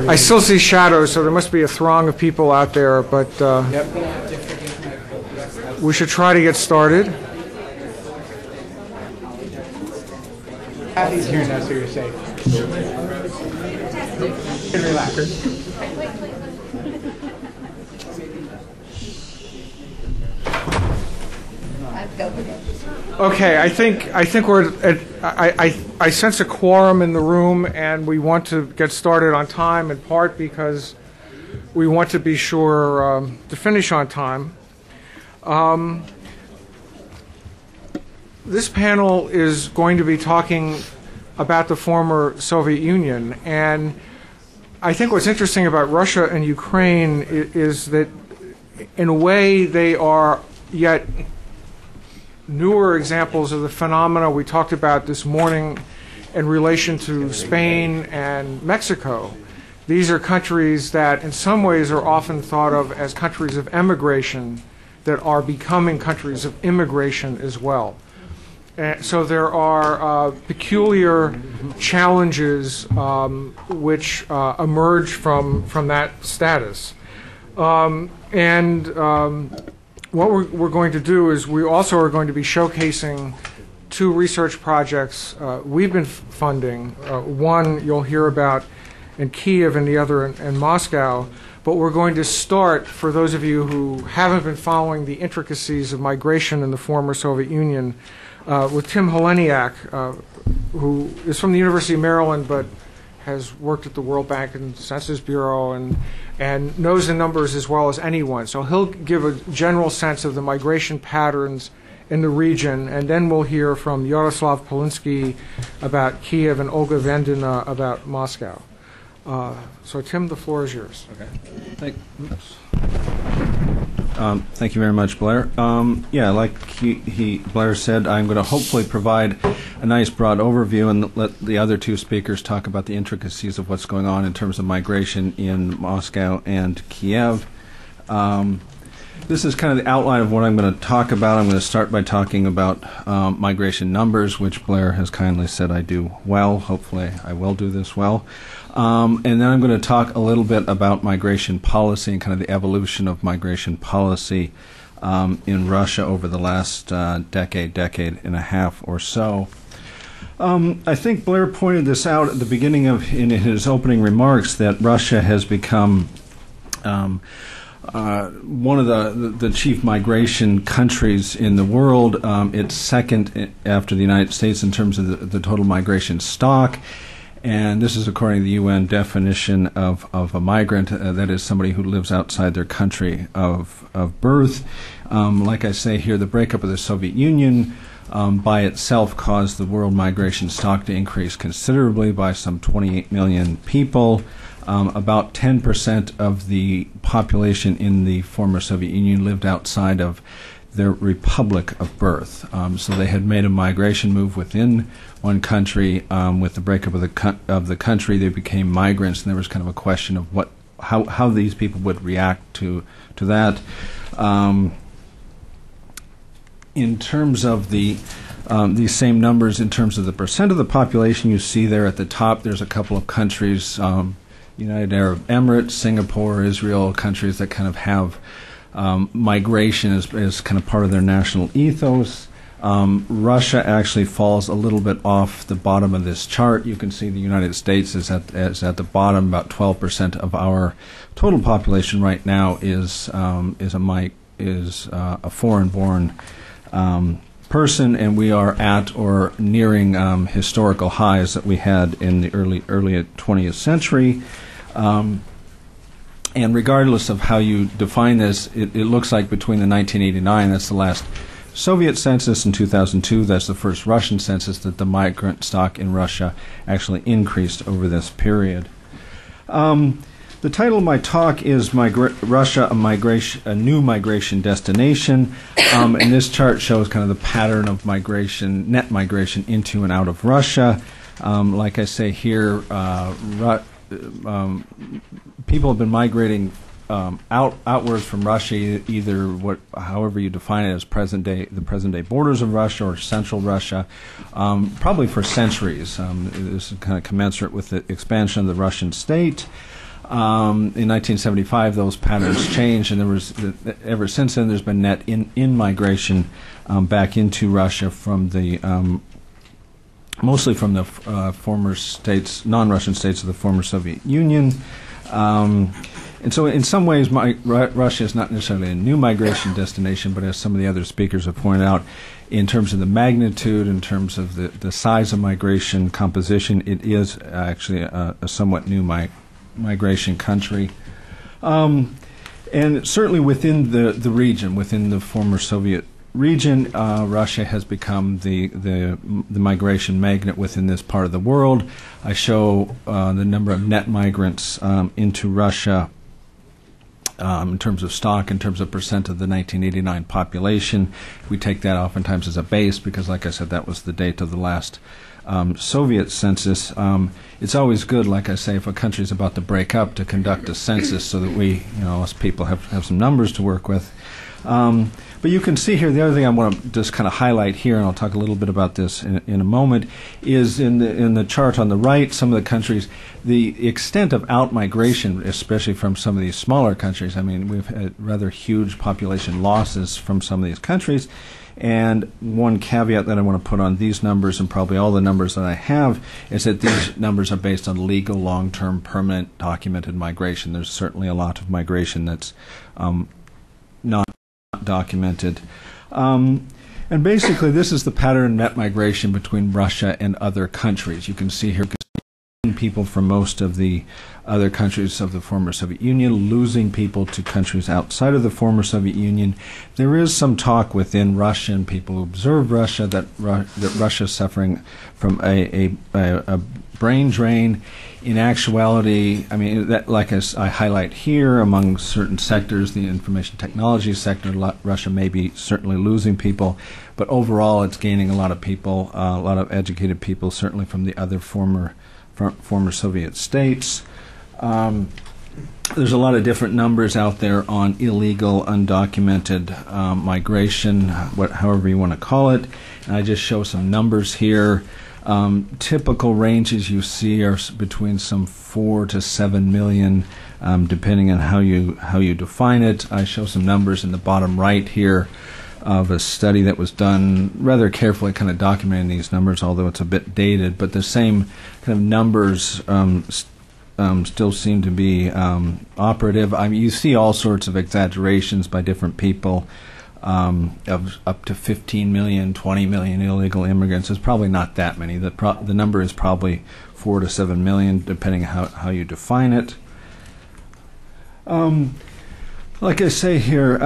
I still see shadows, so there must be a throng of people out there, but we should try to get started. Kathy's here now, so you're safe. And relax. Okay, I think we're at, I sense a quorum in the room, and we want to get started on time, in part because we want to be sure to finish on time. This panel is going to be talking about the former Soviet Union, and I think what's interesting about Russia and Ukraine is that in a way they are yet newer examples of the phenomena we talked about this morning in relation to Spain and Mexico. These are countries that in some ways are often thought of as countries of emigration that are becoming countries of immigration as well. So there are peculiar challenges which emerge from that status. What we're going to do is we also are going to be showcasing two research projects we've been funding. One you'll hear about in Kiev and the other in Moscow. But we're going to start, for those of you who haven't been following the intricacies of migration in the former Soviet Union, with Tim Heleniak, who is from the University of Maryland but has worked at the World Bank and Census Bureau and knows the numbers as well as anyone. So he'll give a general sense of the migration patterns in the region, and then we'll hear from Yaroslav Polinsky about Kiev and Olga Vendina about Moscow. So Tim, the floor is yours. Okay. Thank you very much, Blair. Like Blair said, I'm going to hopefully provide a nice broad overview and let the other two speakers talk about the intricacies of what's going on in terms of migration in Moscow and Kiev. This is kind of the outline of what I'm going to talk about. I'm going to start by talking about migration numbers, which Blair has kindly said I do well. Hopefully I will do this well. And then I'm going to talk a little bit about migration policy and kind of the evolution of migration policy in Russia over the last decade and a half or so. I think Blair pointed this out at the beginning in his opening remarks, that Russia has become one of the chief migration countries in the world. It's second after the United States in terms of the total migration stock. And this is according to the UN definition of a migrant, that is somebody who lives outside their country of birth. Like I say here, the breakup of the Soviet Union by itself caused the world migration stock to increase considerably by some 28 million people. About 10% of the population in the former Soviet Union lived outside of their republic of birth. So they had made a migration move within one country. With the breakup of the country, they became migrants, and there was kind of a question of how these people would react to that. In terms of these same numbers, in terms of the percent of the population, you see there at the top, there's a couple of countries, United Arab Emirates, Singapore, Israel, countries that kind of have migration as kind of part of their national ethos. Russia actually falls a little bit off the bottom of this chart. You can see the United States is at the bottom. About 12% of our total population right now is a foreign-born person, and we are at or nearing historical highs that we had in the early 20th century. And regardless of how you define this, it looks like between the 1989, that's the last Soviet census, and 2002, that's the first Russian census, that the migrant stock in Russia actually increased over this period. The title of my talk is Russia, a New Migration Destination. And this chart shows kind of the pattern of migration, net migration into and out of Russia. Like I say here, people have been migrating outwards from Russia, either however you define it as the present day borders of Russia or central Russia, probably for centuries. This is kind of commensurate with the expansion of the Russian state. In 1975, those patterns changed, and ever since then there's been net in migration back into Russia from the mostly from the former states, non-Russian states of the former Soviet Union. And so in some ways, Russia is not necessarily a new migration destination, but as some of the other speakers have pointed out, in terms of the magnitude, in terms of the size of migration composition, it is actually a somewhat new migration country. And certainly within the region, within the former Soviet region, Russia has become the migration magnet within this part of the world. I show the number of net migrants into Russia in terms of stock, in terms of percent of the 1989 population. We take that oftentimes as a base because, like I said, that was the date of the last Soviet census. It's always good, like I say, if a country is about to break up, to conduct a census so that we, us people have some numbers to work with. But you can see here, the other thing I want to just kind of highlight here, and I'll talk a little bit about this in a moment, is in the chart on the right, some of the countries, the extent of out-migration, especially from some of these smaller countries. I mean, we've had rather huge population losses from some of these countries. And one caveat that I want to put on these numbers, and probably all the numbers that I have, is that these numbers are based on legal, long-term, permanent, documented migration. There's certainly a lot of migration that's not documented. And basically, this is the pattern of net migration between Russia and other countries. You can see here people from most of the other countries of the former Soviet Union, losing people to countries outside of the former Soviet Union. There is some talk within Russia and people who observe Russia that Russia is suffering from a brain drain. In actuality, I mean, that, like I highlight here, among certain sectors, the information technology sector, Russia may be certainly losing people, but overall it's gaining a lot of people, a lot of educated people, certainly from the other former Soviet states. There's a lot of different numbers out there on illegal, undocumented migration, however you want to call it. And I just show some numbers here. Typical ranges you see are between some 4 to 7 million, depending on how you define it. I show some numbers in the bottom right here of a study that was done rather carefully, kind of documenting these numbers, although it's a bit dated. But the same kind of numbers still seem to be operative. I mean, you see all sorts of exaggerations by different people. Of up to 15 million, 20 million illegal immigrants. It's probably not that many. The number is probably 4 to 7 million, depending on how you define it. Like I say here,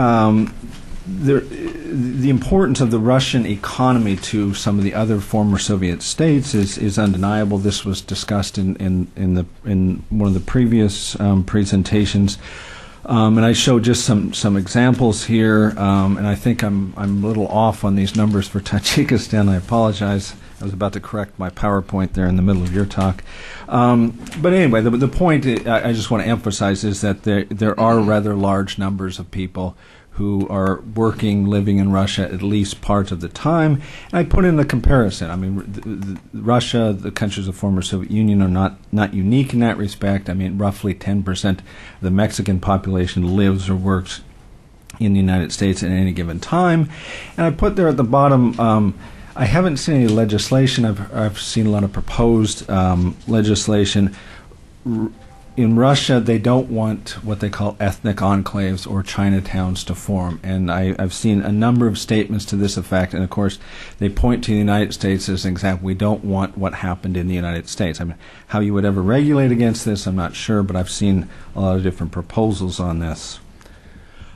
the importance of the Russian economy to some of the other former Soviet states is undeniable. This was discussed in one of the previous presentations. And I show just some examples here, and I think I'm a little off on these numbers for Tajikistan. I apologize. I was about to correct my PowerPoint there in the middle of your talk. But anyway, the point I just want to emphasize is that there are rather large numbers of people who are working, living in Russia at least part of the time. And I put in the comparison. I mean, Russia, the countries of the former Soviet Union, are not unique in that respect. I mean, roughly 10% of the Mexican population lives or works in the United States at any given time. And I put there at the bottom, I haven't seen any legislation. I've seen a lot of proposed legislation. In Russia, they don't want what they call ethnic enclaves or Chinatowns to form. And I've seen a number of statements to this effect. And, of course, they point to the United States as an example. We don't want what happened in the United States. I mean, how you would ever regulate against this, I'm not sure, but I've seen a lot of different proposals on this.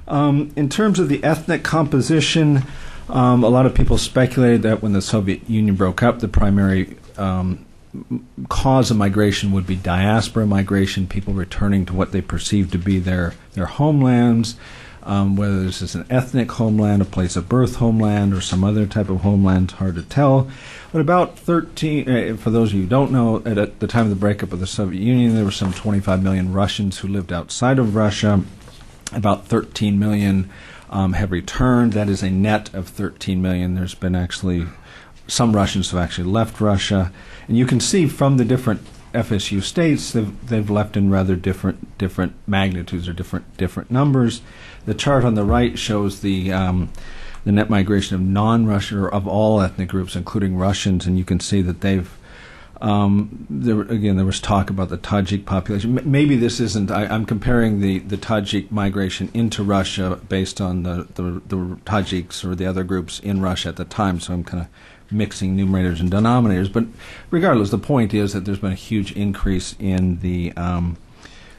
In terms of the ethnic composition, a lot of people speculated that when the Soviet Union broke up, the primary cause of migration would be diaspora migration, people returning to what they perceive to be their homelands, whether this is an ethnic homeland, a place of birth homeland, or some other type of homeland, hard to tell. But about 13, for those of you who don't know, at the time of the breakup of the Soviet Union, there were some 25 million Russians who lived outside of Russia. About 13 million have returned. That is a net of 13 million. There's been actually some Russians have actually left Russia. And you can see from the different FSU states, they've left in rather different magnitudes or different numbers. The chart on the right shows the net migration of non-Russian or of all ethnic groups, including Russians, and you can see that they've there was talk about the Tajik population. Maybe this isn't. I'm comparing the Tajik migration into Russia based on the Tajiks or the other groups in Russia at the time. So I'm kind of mixing numerators and denominators. But regardless, the point is that there's been a huge increase in the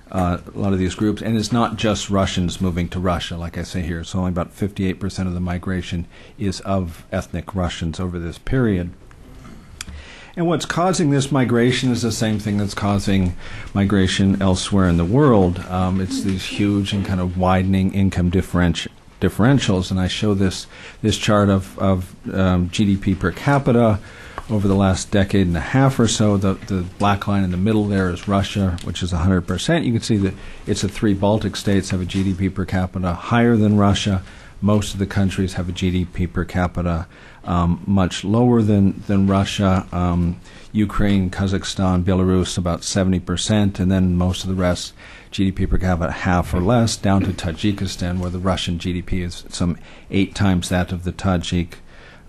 a lot of these groups, and it's not just Russians moving to Russia. Like I say here, it's only about 58% of the migration is of ethnic Russians over this period. And what's causing this migration is the same thing that's causing migration elsewhere in the world. It's these huge and kind of widening income differentials. And I show this chart of GDP per capita over the last decade and a half or so. The black line in the middle there is Russia, which is 100%. You can see that it's the three Baltic states have a GDP per capita higher than Russia. Most of the countries have a GDP per capita much lower than Russia. Ukraine, Kazakhstan, Belarus, about 70%, and then most of the rest, GDP per capita half or less, down to Tajikistan, where the Russian GDP is some 8 times that of the Tajik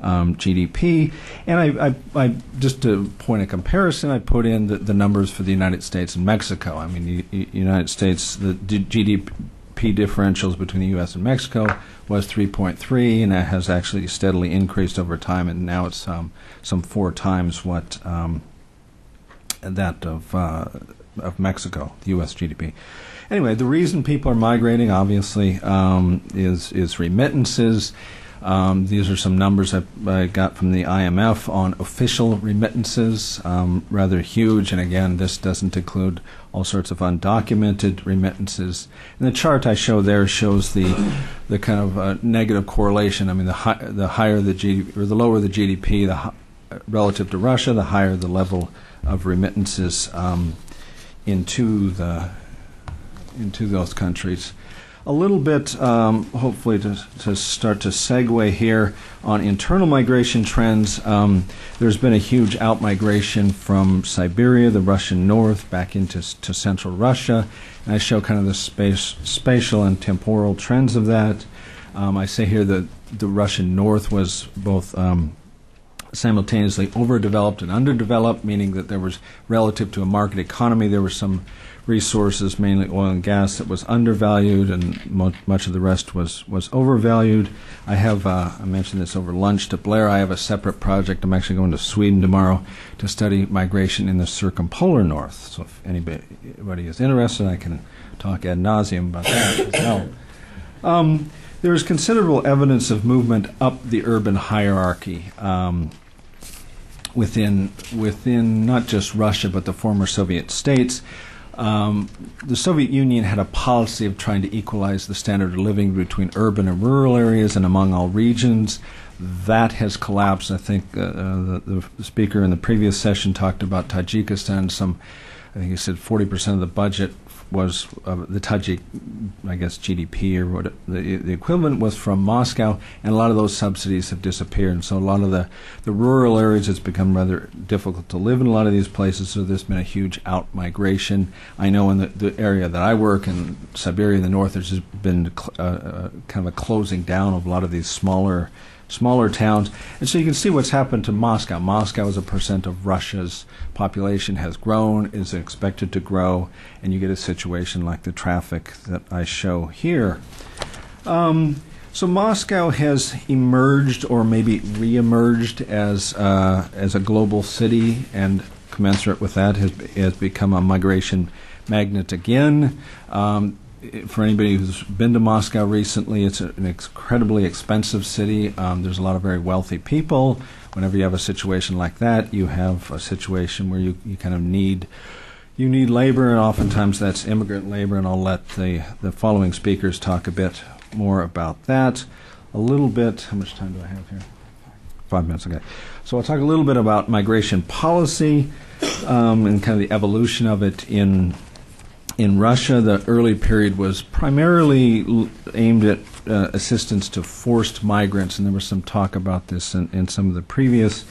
GDP. And I just to point of comparison, I put in the numbers for the United States and Mexico. I mean, the United States, the GDP differentials between the U.S. and Mexico was 3.3, and that has actually steadily increased over time, and now it's some 4 times what that of Mexico, the U.S. GDP. Anyway, the reason people are migrating, obviously, is remittances. These are some numbers I got from the IMF on official remittances, rather huge, and again, this doesn't include all sorts of undocumented remittances. And the chart I show there shows the kind of negative correlation. I mean, the higher the GDP, or the lower the GDP, relative to Russia, the higher the level of remittances into those countries. A little bit, hopefully, to start to segue here on internal migration trends. There's been a huge outmigration from Siberia, the Russian north, back into central Russia. And I show kind of the spatial and temporal trends of that. I say here that the Russian north was both simultaneously overdeveloped and underdeveloped, meaning that there was, relative to a market economy, there were some resources, mainly oil and gas, that was undervalued, and much of the rest was overvalued. I have, I mentioned this over lunch to Blair, I have a separate project. I'm actually going to Sweden tomorrow to study migration in the circumpolar north. So if anybody is interested, I can talk ad nauseum about that as well. There is considerable evidence of movement up the urban hierarchy within not just Russia but the former Soviet states. The Soviet Union had a policy of trying to equalize the standard of living between urban and rural areas and among all regions. That has collapsed. I think the speaker in the previous session talked about Tajikistan. I think he said 40% of the budget was the Tajik, I guess, GDP or what the equivalent was from Moscow, and a lot of those subsidies have disappeared. And so a lot of the rural areas, has become rather difficult to live in a lot of these places, so there's been a huge out-migration. I know in the area that I work in Siberia in the north, there's just been kind of a closing down of a lot of these smaller towns. And so you can see what's happened to Moscow. Moscow, as a percent of Russia's population, has grown, is expected to grow, and you get a situation like the traffic that I show here. So Moscow has emerged, or maybe re-emerged, as a global city, and commensurate with that has become a migration magnet again. For anybody who's been to Moscow recently, it's an incredibly expensive city. There's a lot of very wealthy people. Whenever you have a situation like that, you have a situation where you kind of need labor, and oftentimes that's immigrant labor, and I'll let the following speakers talk a bit more about that. A little bit, how much time do I have here? 5 minutes, okay. So I'll talk a little bit about migration policy and kind of the evolution of it in In Russia, the early period was primarily aimed at assistance to forced migrants, and there was some talk about this in some of the previous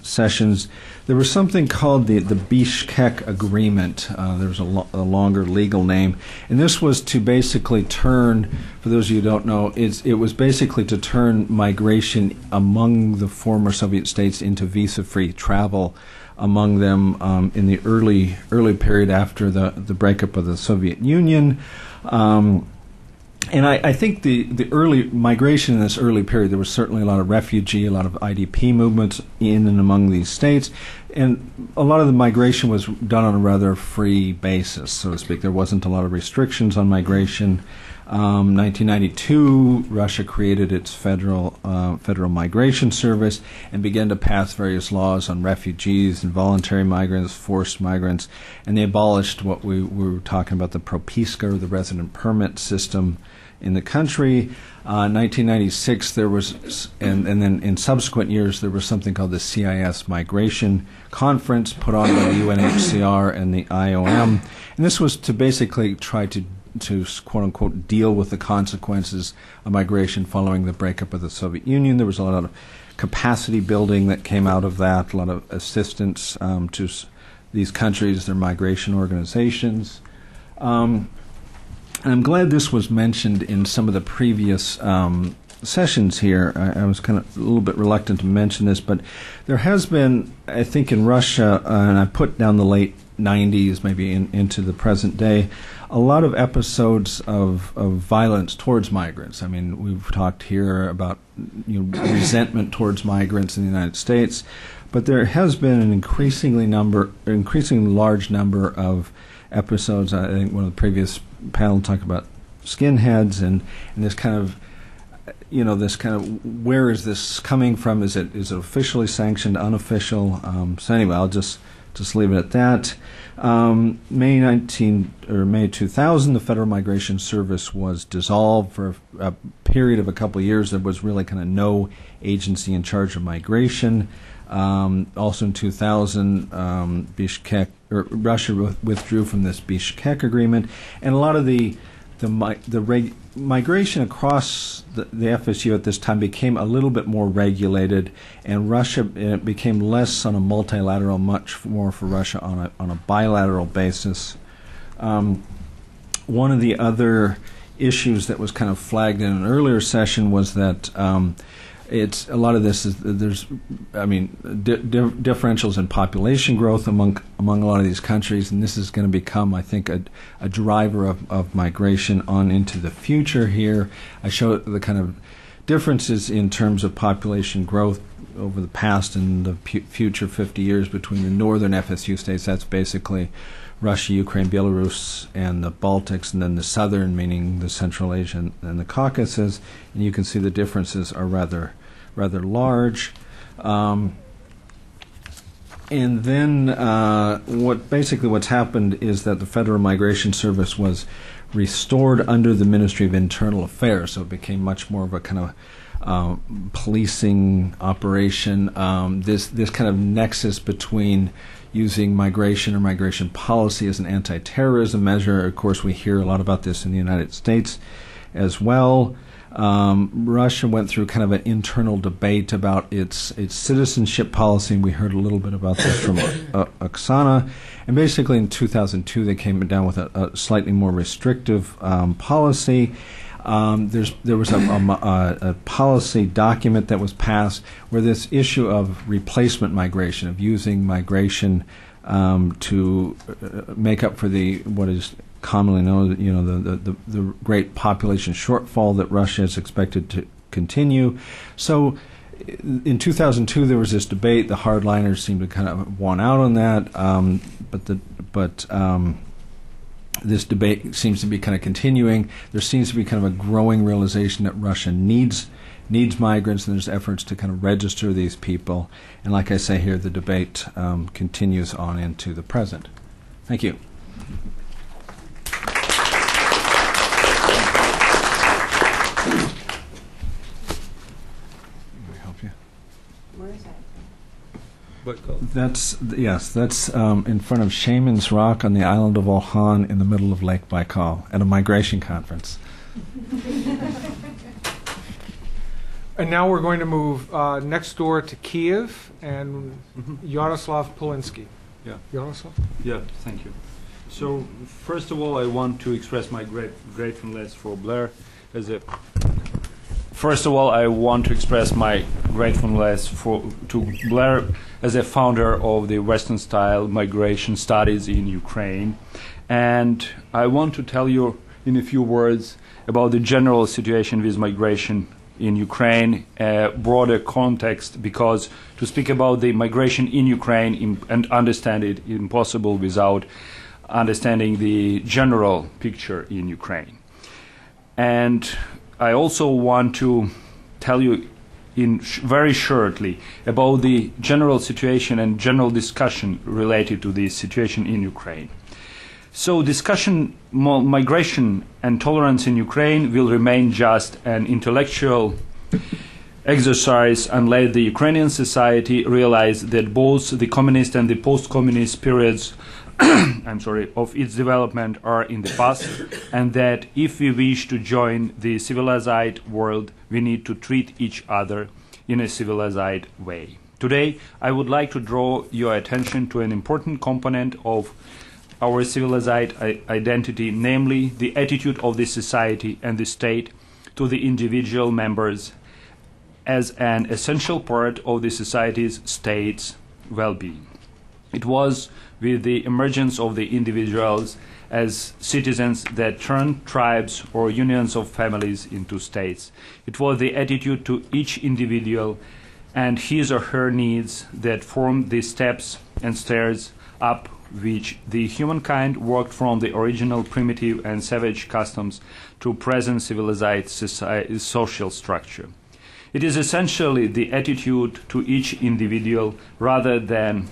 sessions. There was something called the Bishkek Agreement. There was a longer legal name, and this was to basically turn, for those of you who don't know, it was basically to turn migration among the former Soviet states into visa-free travel among them in the early period after the breakup of the Soviet Union. And I think the early migration in this early period, there was certainly a lot of refugee, a lot of IDP movements in and among these states, and a lot of the migration was done on a rather free basis, so to speak. There wasn't a lot of restrictions on migration. 1992, Russia created its federal migration service and began to pass various laws on refugees, involuntary migrants, forced migrants, and they abolished what we were talking about, the propiska, or the resident permit system in the country. 1996, there was, and then in subsequent years, there was something called the CIS Migration Conference put on by the UNHCR and the IOM, and this was to basically try to quote-unquote deal with the consequences of migration following the breakup of the Soviet Union. There was a lot of capacity building that came out of that, a lot of assistance to these countries, their migration organizations. And I'm glad this was mentioned in some of the previous sessions here. I was kind of a little bit reluctant to mention this, but there has been, I think in Russia, and I put down the late 90s, maybe into the present day, a lot of episodes of violence towards migrants. I mean, we've talked here about resentment towards migrants in the United States, but there has been an increasingly large number of episodes. I think one of the previous panel talked about skinheads and this kind of where is this coming from? Is it officially sanctioned, unofficial? So anyway, I'll just leave it at that. May 2000, the Federal Migration Service was dissolved for a period of a couple of years. There was really kind of no agency in charge of migration. Also in 2000, Russia withdrew from this Bishkek Agreement, and a lot of the migration across the FSU at this time became a little bit more regulated, and Russia became less on a multilateral, much more for Russia on a bilateral basis. One of the other issues that was kind of flagged in an earlier session was that it's a lot of this is differentials in population growth among a lot of these countries, and this is going to become, I think, a driver of migration on into the future here. I show the kind of differences in terms of population growth over the past and the future 50 years between the northern FSU states. That's basically Russia, Ukraine, Belarus, and the Baltics, and then the southern, meaning the Central Asia and the Caucasus. And you can see the differences are rather large. And then what's happened is that the Federal Migration Service was restored under the Ministry of Internal Affairs, so it became much more of a kind of policing operation. This kind of nexus between using migration or migration policy as an anti-terrorism measure. Of course, we hear a lot about this in the United States as well. Russia went through kind of an internal debate about its citizenship policy, and we heard a little bit about this from Oksana. And basically in 2002, they came down with a slightly more restrictive policy. There was a policy document that was passed where this issue of replacement migration, of using migration to make up for what is commonly known, the great population shortfall that Russia is expected to continue. So in 2002, there was this debate. The hardliners seemed to kind of won out on that, but this debate seems to be kind of continuing. There seems to be kind of a growing realization that Russia needs migrants, and there's efforts to kind of register these people. And like I say here, the debate continues on into the present. Thank you. Let me help you. Where is that? That's in front of Shaman's Rock on the island of Olhan in the middle of Lake Baikal at a migration conference. And now we're going to move next door to Kiev and Yaroslav Polinsky. Yeah. Yaroslav? Yeah, thank you. So, first of all, I want to express my gratefulness for Blair as a. First of all, I want to express my gratefulness to Blair as a founder of the Western-style migration studies in Ukraine, and I want to tell you in a few words about the general situation with migration in Ukraine, a broader context, because to speak about the migration in Ukraine and understand it is impossible without understanding the general picture in Ukraine. And I also want to tell you very shortly about the general situation and general discussion related to the situation in Ukraine. So discussion, migration and tolerance in Ukraine will remain just an intellectual exercise unless the Ukrainian society realize that both the communist and the post-communist periods of its development are in the past, and that if we wish to join the civilized world, we need to treat each other in a civilized way. Today, I would like to draw your attention to an important component of our civilized identity, namely the attitude of the society and the state to the individual members as an essential part of the society's state's well-being. It was with the emergence of the individuals as citizens that turned tribes or unions of families into states. It was the attitude to each individual and his or her needs that formed the steps and stairs up which the humankind worked from the original primitive and savage customs to present civilized social structure. It is essentially the attitude to each individual rather than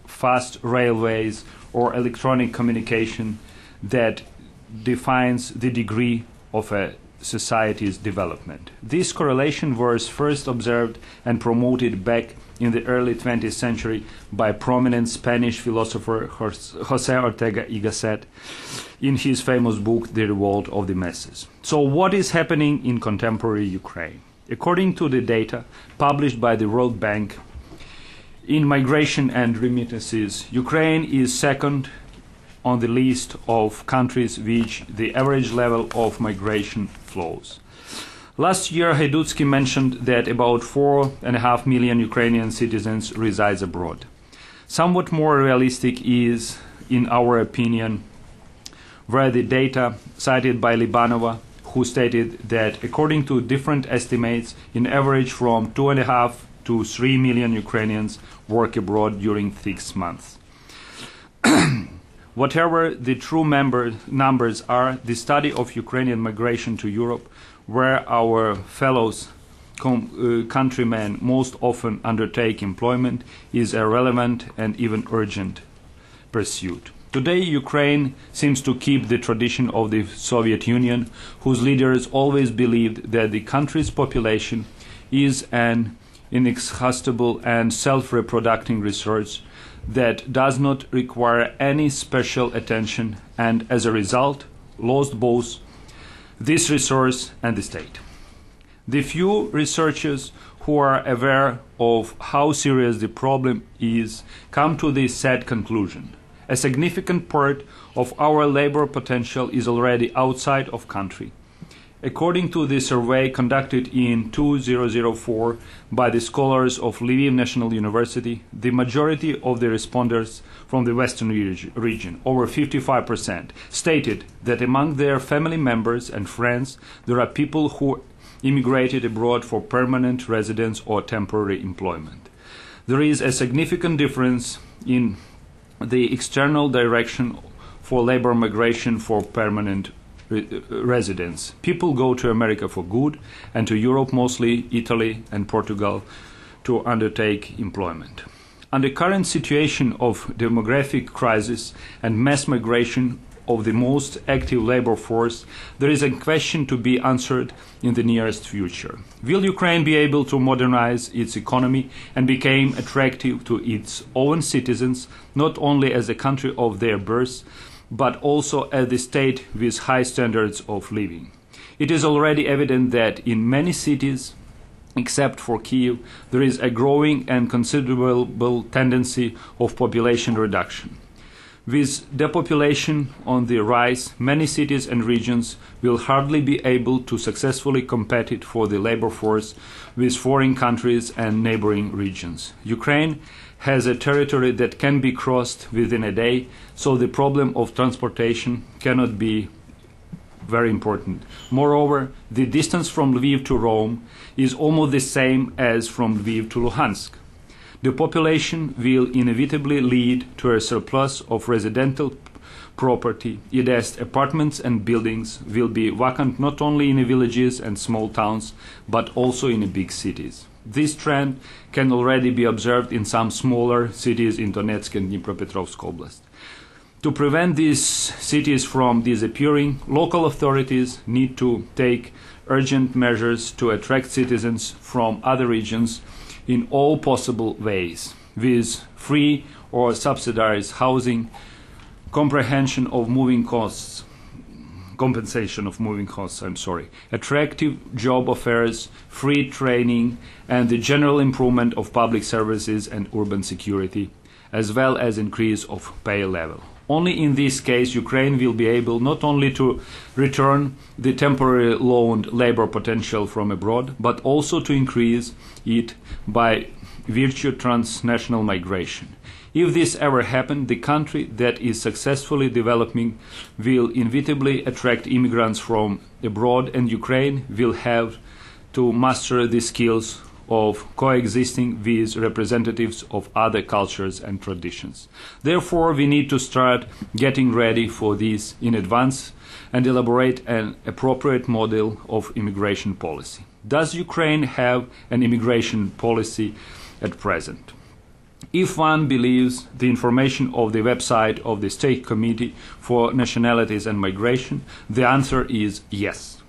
fast railways or electronic communication that defines the degree of a society's development. This correlation was first observed and promoted back in the early 20th century by prominent Spanish philosopher José Ortega y Gasset in his famous book, The Revolt of the Masses. So what is happening in contemporary Ukraine? According to the data published by the World Bank, in migration and remittances, Ukraine is second on the list of countries which the average level of migration flows. Last year, Haidutsky mentioned that about 4.5 million Ukrainian citizens reside abroad. Somewhat more realistic is, in our opinion, where the data cited by Libanova, who stated that according to different estimates, in average from 2.5 to 3 million Ukrainians work abroad during 6 months. Whatever the true numbers are, the study of Ukrainian migration to Europe, where our fellows countrymen most often undertake employment, is a relevant and even urgent pursuit. Today, Ukraine seems to keep the tradition of the Soviet Union, whose leaders always believed that the country's population is an inexhaustible and self-reproducing resource that does not require any special attention and, as a result, lost both this resource and the state. The few researchers who are aware of how serious the problem is come to this sad conclusion. A significant part of our labor potential is already outside of country. According to the survey conducted in 2004 by the scholars of Lviv National University, the majority of the respondents from the Western region, over 55%, stated that among their family members and friends there are people who immigrated abroad for permanent residence or temporary employment. There is a significant difference in the external direction for labor migration for permanent residents. People go to America for good and to Europe, mostly Italy and Portugal, to undertake employment. Under current situation of demographic crisis and mass migration of the most active labor force, there is a question to be answered in the nearest future. Will Ukraine be able to modernize its economy and become attractive to its own citizens, not only as a country of their birth, but also as a state with high standards of living? It is already evident that in many cities, except for Kyiv, there is a growing and considerable tendency of population reduction. With depopulation on the rise, many cities and regions will hardly be able to successfully compete for the labor force with foreign countries and neighboring regions. Ukraine has a territory that can be crossed within a day, so the problem of transportation cannot be very important. Moreover, the distance from Lviv to Rome is almost the same as from Lviv to Luhansk. The population will inevitably lead to a surplus of residential property, i.e. apartments and buildings will be vacant not only in the villages and small towns, but also in the big cities. This trend can already be observed in some smaller cities in Donetsk and Dnipropetrovsk Oblast. To prevent these cities from disappearing, local authorities need to take urgent measures to attract citizens from other regions in all possible ways, with free or subsidized housing, compensation of moving costs, attractive job offers, free training, and the general improvement of public services and urban security, as well as increase of pay level. Only in this case Ukraine will be able not only to return the temporarily loaned labor potential from abroad, but also to increase it by virtue of transnational migration. If this ever happens, the country that is successfully developing will inevitably attract immigrants from abroad, and Ukraine will have to master the skills of coexisting with representatives of other cultures and traditions. Therefore, we need to start getting ready for this in advance and elaborate an appropriate model of immigration policy. Does Ukraine have an immigration policy at present? If one believes the information of the website of the State Committee for Nationalities and Migration, the answer is yes.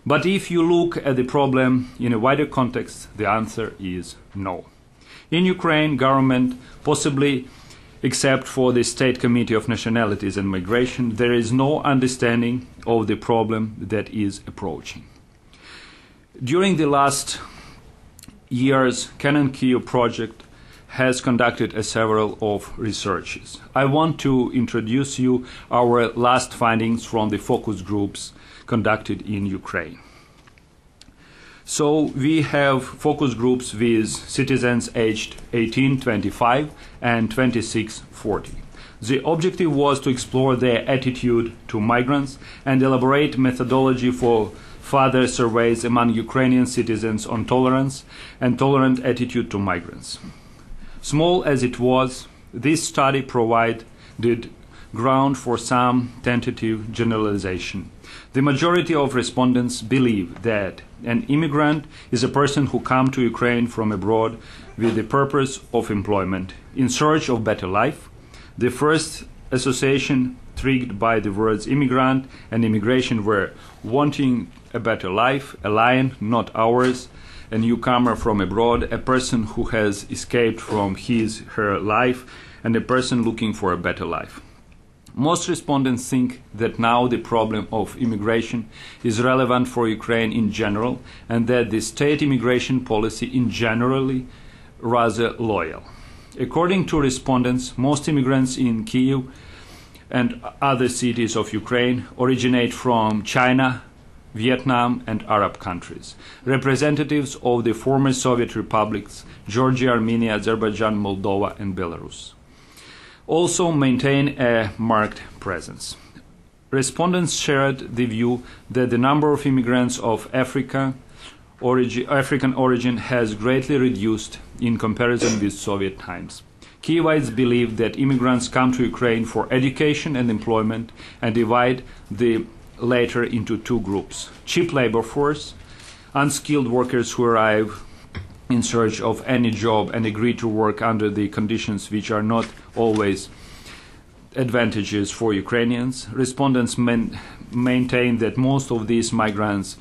But if you look at the problem in a wider context, the answer is no. In Ukraine, government, possibly except for the State Committee of Nationalities and Migration, there is no understanding of the problem that is approaching. During the last years, Canon Kyiv project has conducted several of researches. I want to introduce you our last findings from the focus groups conducted in Ukraine. So we have focus groups with citizens aged 18, 25 and 26, 40. The objective was to explore their attitude to migrants and elaborate methodology for further surveys among Ukrainian citizens on tolerance and tolerant attitude to migrants. Small as it was, this study provided ground for some tentative generalization. The majority of respondents believe that an immigrant is a person who comes to Ukraine from abroad with the purpose of employment, in search of better life. The first association triggered by the words immigrant and immigration were wanting a better life, a lion, not ours, a newcomer from abroad, a person who has escaped from her life, and a person looking for a better life. Most respondents think that now the problem of immigration is relevant for Ukraine in general, and that the state immigration policy in generally rather loyal. According to respondents, most immigrants in Kyiv and other cities of Ukraine originate from China, Vietnam and Arab countries. Representatives of the former Soviet republics, Georgia, Armenia, Azerbaijan, Moldova and Belarus, also maintain a marked presence. Respondents shared the view that the number of immigrants of African origin has greatly reduced in comparison with Soviet times. Kyivites believe that immigrants come to Ukraine for education and employment and divide the latter into two groups: cheap labor force, unskilled workers who arrive in search of any job and agree to work under the conditions which are not always advantages for Ukrainians. Respondents maintain that most of these migrants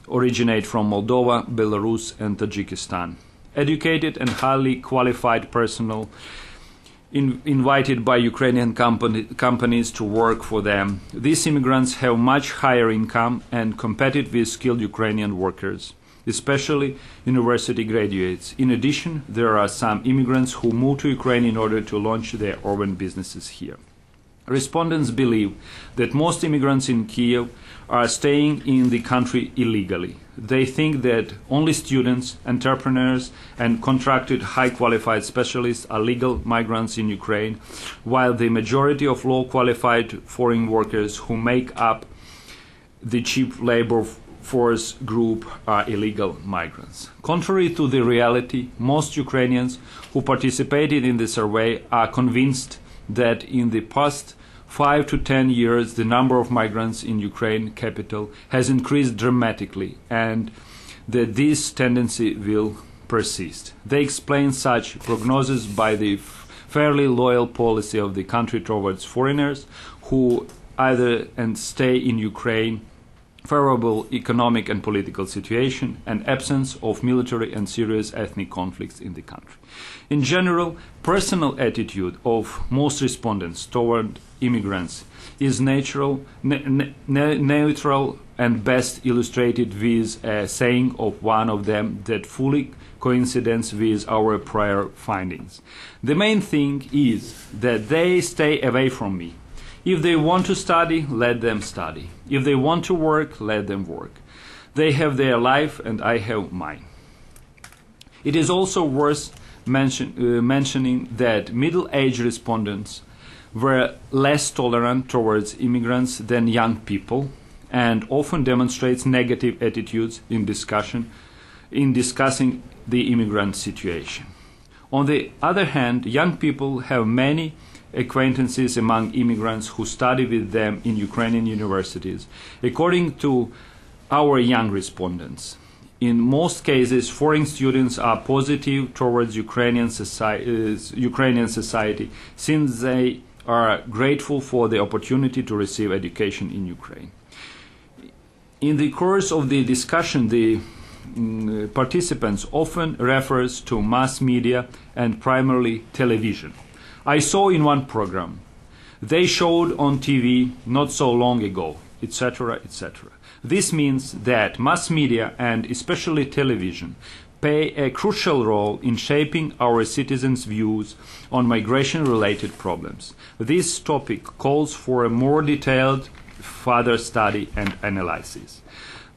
originate from Moldova, Belarus, and Tajikistan. Educated and highly qualified personnel invited by Ukrainian companies to work for them. These immigrants have much higher income and compete with skilled Ukrainian workers, especially university graduates. In addition, there are some immigrants who move to Ukraine in order to launch their own businesses here. Respondents believe that most immigrants in Kiev are staying in the country illegally. They think that only students, entrepreneurs, and contracted high-qualified specialists are legal migrants in Ukraine, while the majority of low-qualified foreign workers who make up the cheap labor force group are illegal migrants. Contrary to the reality, most Ukrainians who participated in the survey are convinced that in the past 5 to 10 years, the number of migrants in Ukraine capital has increased dramatically, and that this tendency will persist. They explain such prognosis by the fairly loyal policy of the country towards foreigners who either stay in Ukraine, favorable economic and political situation, and absence of military and serious ethnic conflicts in the country. In general, personal attitude of most respondents toward immigrants is neutral and best illustrated with a saying of one of them that fully coincides with our prior findings. The main thing is that they stay away from me. If they want to study, let them study. If they want to work, let them work. They have their life and I have mine. It is also worth mentioning that middle-aged respondents were less tolerant towards immigrants than young people and often demonstrates negative attitudes in discussing the immigrant situation. On the other hand, young people have many acquaintances among immigrants who study with them in Ukrainian universities, according to our young respondents. In most cases, foreign students are positive towards Ukrainian society since they are grateful for the opportunity to receive education in Ukraine. In the course of the discussion, the participants often refers to mass media and primarily television. I saw in one program, they showed on TV not so long ago, etc., etc. This means that mass media and especially television play a crucial role in shaping our citizens' views on migration-related problems. This topic calls for a more detailed further study and analysis.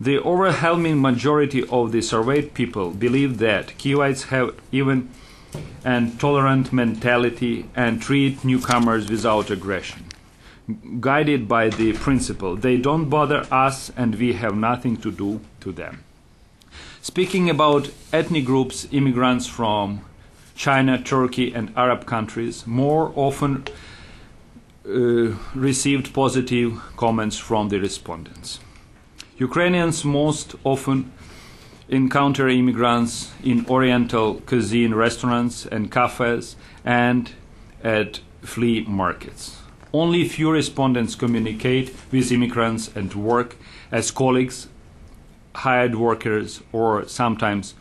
The overwhelming majority of the surveyed people believe that Kievites have even and tolerant mentality and treat newcomers without aggression, guided by the principle, they don't bother us and we have nothing to do to them. Speaking about ethnic groups, immigrants from China, Turkey, and Arab countries more often received positive comments from the respondents. Ukrainians most often encounter immigrants in Oriental cuisine restaurants and cafes and at flea markets. Only few respondents communicate with immigrants and work as colleagues, hired workers, or sometimes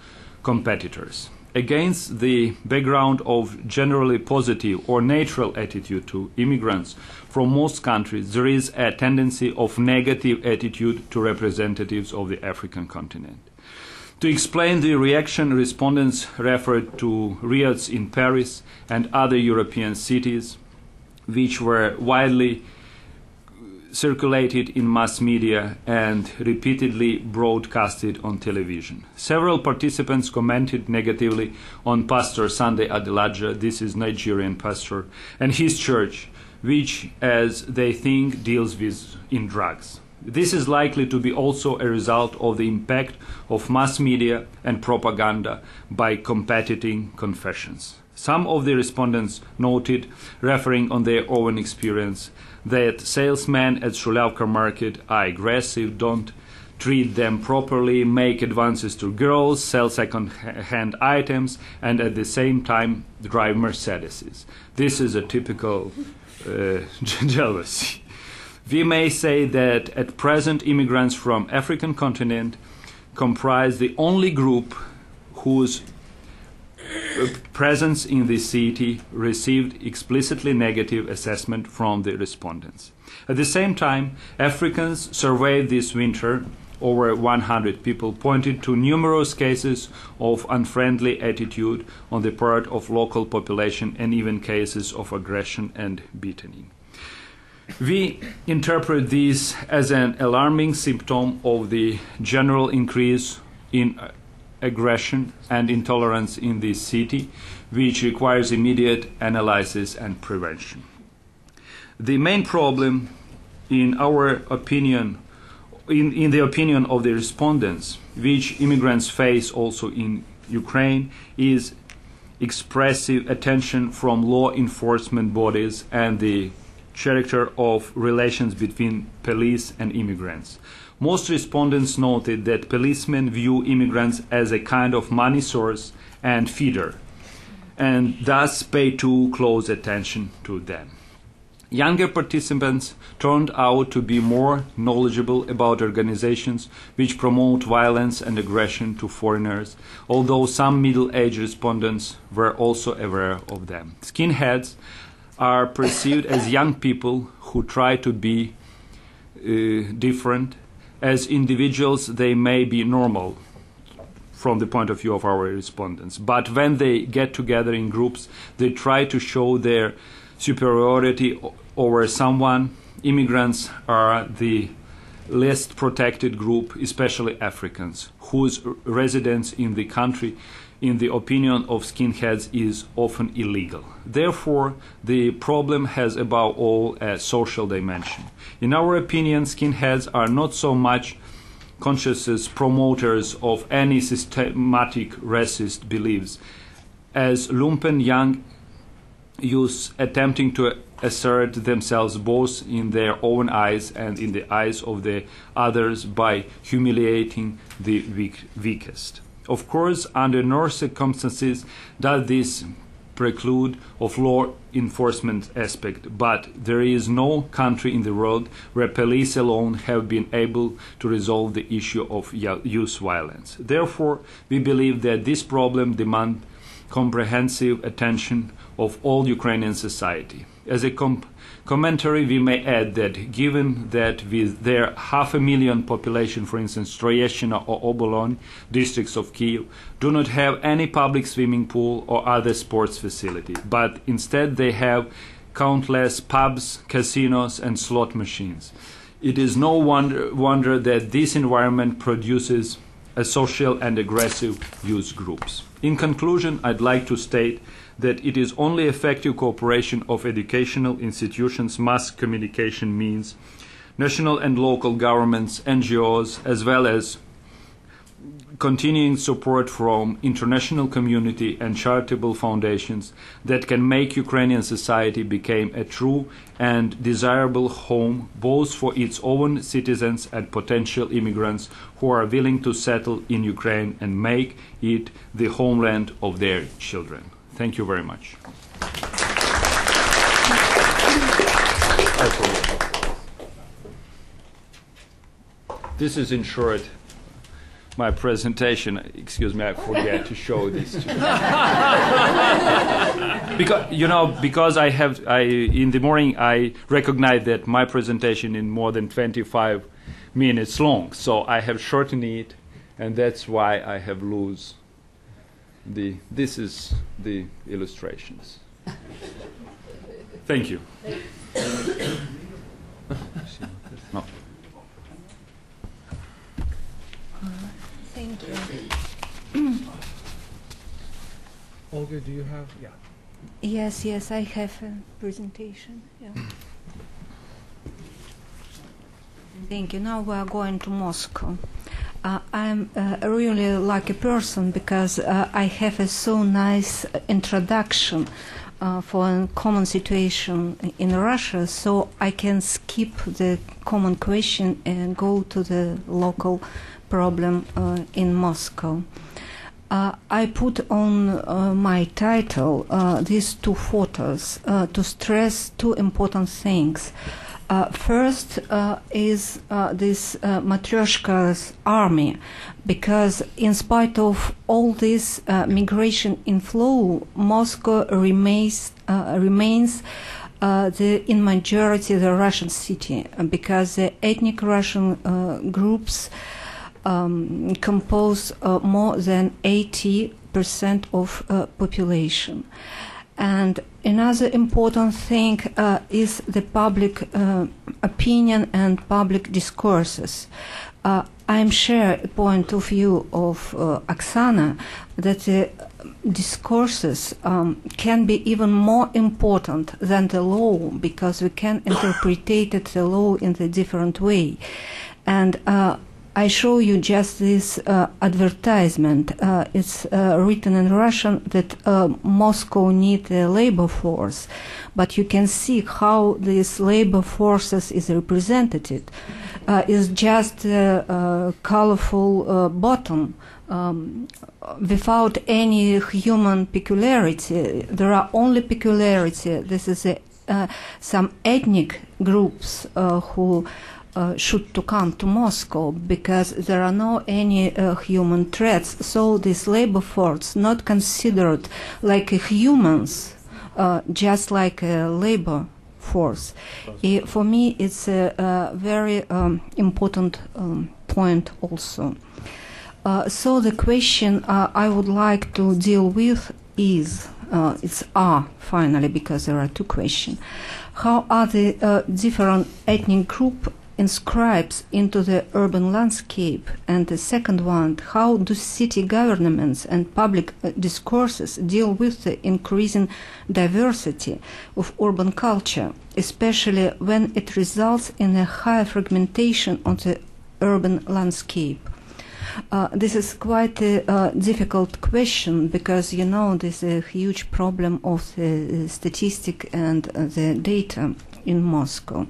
competitors. Against the background of generally positive or neutral attitude to immigrants from most countries, there is a tendency of negative attitude to representatives of the African continent. To explain the reaction, respondents referred to riots in Paris and other European cities, which were widely circulated in mass media and repeatedly broadcasted on television. Several participants commented negatively on Pastor Sunday Adelaja, this is Nigerian pastor, and his church, which, as they think, deals in drugs. This is likely to be also a result of the impact of mass media and propaganda by competing confessions. Some of the respondents noted, referring on their own experience, that salesmen at Shulavka market are aggressive, don't treat them properly, make advances to girls, sell second-hand items, and at the same time drive Mercedeses. This is a typical jealousy. We may say that at present immigrants from African continent comprise the only group whose presence in the city received explicitly negative assessment from the respondents. At the same time, Africans surveyed this winter, over 100 people, pointed to numerous cases of unfriendly attitude on the part of local population and even cases of aggression and beating. We interpret this as an alarming symptom of the general increase in aggression and intolerance in this city, which requires immediate analysis and prevention. The main problem, in our opinion, in the opinion of the respondents, which immigrants face also in Ukraine, is expressive attention from law enforcement bodies and the character of relations between police and immigrants. Most respondents noted that policemen view immigrants as a kind of money source and feeder, and thus pay too close attention to them. Younger participants turned out to be more knowledgeable about organizations which promote violence and aggression to foreigners, although some middle-aged respondents were also aware of them. Skinheads are perceived as young people who try to be different. As individuals, they may be normal from the point of view of our respondents, but when they get together in groups, they try to show their superiority over someone. Immigrants are the least protected group, especially Africans, whose residence in the country, in the opinion of skinheads, is often illegal. Therefore, the problem has above all a social dimension. In our opinion, skinheads are not so much conscious promoters of any systematic racist beliefs as lumpen young youths attempting to assert themselves both in their own eyes and in the eyes of the others by humiliating the weakest. Of course, under no circumstances does this preclude of law enforcement aspect, but there is no country in the world where police alone have been able to resolve the issue of youth violence. Therefore, we believe that this problem demands comprehensive attention of all Ukrainian society. As a commentary, we may add that given that with their 500,000 population, for instance, Troyeshchina or Obolon, districts of Kyiv, do not have any public swimming pool or other sports facility, but instead they have countless pubs, casinos, and slot machines. It is no wonder that this environment produces asocial and aggressive youth groups. In conclusion, I'd like to state that it is only effective cooperation of educational institutions, mass communication means, national and local governments, NGOs, as well as continuing support from international community and charitable foundations that can make Ukrainian society become a true and desirable home both for its own citizens and potential immigrants who are willing to settle in Ukraine and make it the homeland of their children. Thank you very much. This is in short my presentation. Excuse me, I forget to show this to you. Because in the morning I recognized that my presentation is more than 25 minutes long, so I have shortened it, and that's why I have lost this is the illustrations. Thank you. No. Thank you. Olga, do you have? Yeah. Yes, I have a presentation. Yeah. Thank you. Now we are going to Moscow. I'm a really lucky person because I have a so nice introduction for a common situation in Russia, so I can skip the common question and go to the local problem in Moscow. I put on my title these two photos to stress two important things. First is this Matryoshka's army, because in spite of all this migration inflow, Moscow remains in majority the Russian city, because the ethnic Russian groups compose more than 80% of population. And another important thing is the public opinion and public discourses. I share a point of view of Oksana that the discourses can be even more important than the law, because we can interpret the law in a different way. And I show you just this advertisement. It's written in Russian that Moscow needs a labor force, but you can see how this labor forces is represented. It's just a colorful bottom without any human peculiarity. There are only peculiarity. This is some ethnic groups who should to come to Moscow, because there are no any human threats. So this labor force not considered like humans, just like a labor force. For me, it's a very important point also. So the question I would like to deal with is, it's finally, because there are two questions. How are the different ethnic groups inscribed into the urban landscape? And the second one, how do city governments and public discourses deal with the increasing diversity of urban culture, especially when it results in a higher fragmentation of the urban landscape? This is quite a difficult question, because you know this is a huge problem of the statistic and the data in Moscow.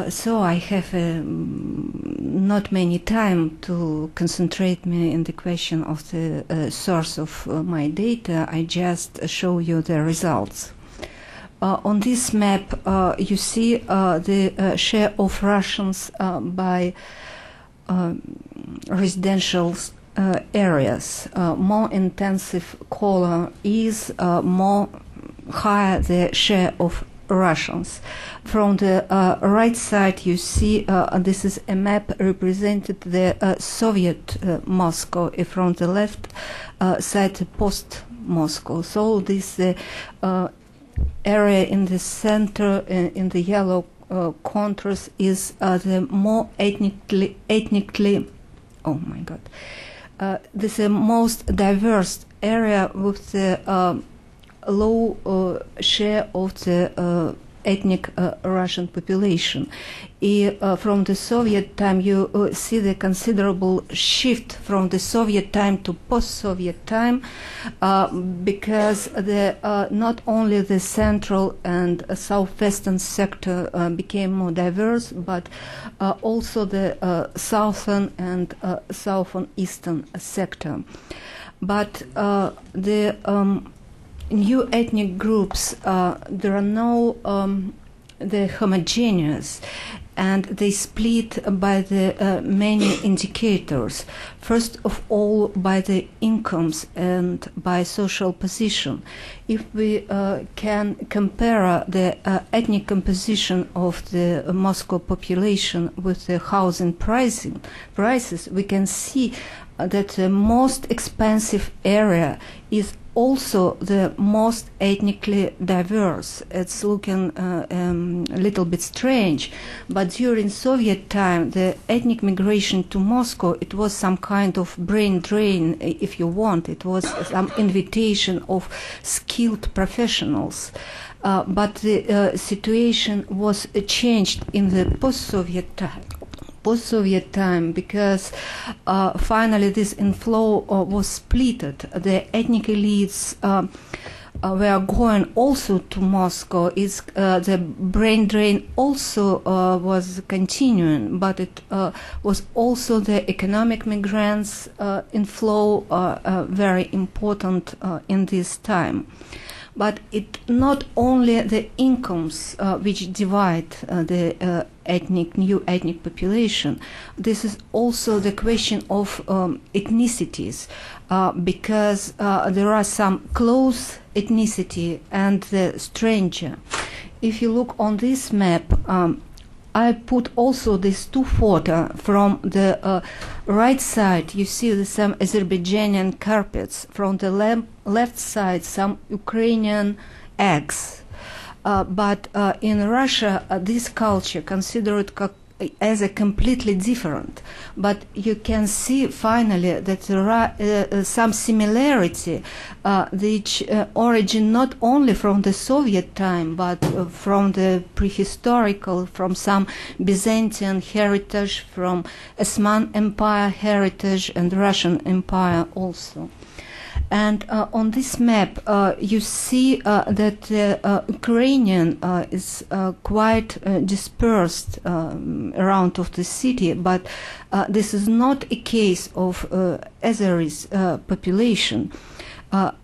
So I have not many time to concentrate me in the question of the source of my data. I just show you the results. On this map, you see the share of Russians by residential areas. More intensive color is more higher the share of Russians. From the right side, you see this is a map represented the Soviet Moscow. From the left side, post-Moscow. So this area in the center, in the yellow contrast, is the more ethnically. Oh my God! This is the most diverse area with the low share of the ethnic Russian population. From the Soviet time, you see the considerable shift from the Soviet time to post-Soviet time, because not only the central and southwestern sector became more diverse, but also the southern and southeastern sector. But the new ethnic groups, there are no the homogeneous, and they split by the many indicators. First of all, by the incomes and by social position. If we can compare the ethnic composition of the Moscow population with the housing prices, we can see that the most expensive area is also the most ethnically diverse. It's looking a little bit strange, but during Soviet time, the ethnic migration to Moscow, it was some kind of brain drain, if you want. It was some invitation of skilled professionals. But the situation was changed in the post-Soviet time, because finally this inflow was splitted. The ethnic elites we are going also to Moscow, is the brain drain also was continuing, but it was also the economic migrants inflow very important in this time. But it not only the incomes which divide the new ethnic population. This is also the question of ethnicities, because there are some close ethnicity and the stranger. If you look on this map, I put also these two photos. From the right side, you see some Azerbaijani carpets. From the left side, some Ukrainian eggs. But in Russia, this culture considered as a completely different. But you can see finally that there are some similarity which origin not only from the Soviet time, but from the prehistorical, from some Byzantine heritage, from Osman Empire heritage and Russian Empire also. And on this map, you see that Ukrainian is quite dispersed around of the city, but this is not a case of Azeris population.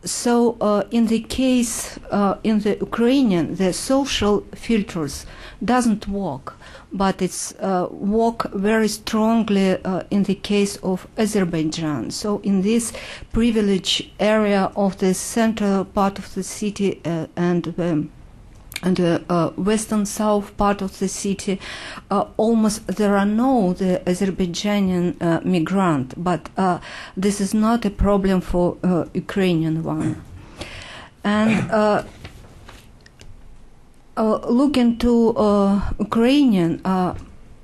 So in the case in the Ukrainian, the social filters doesn't work, but it's work very strongly in the case of Azerbaijan. So in this privileged area of the central part of the city and the western south part of the city, almost there are no the Azerbaijani migrant, but this is not a problem for Ukrainian one. And looking to Ukrainian,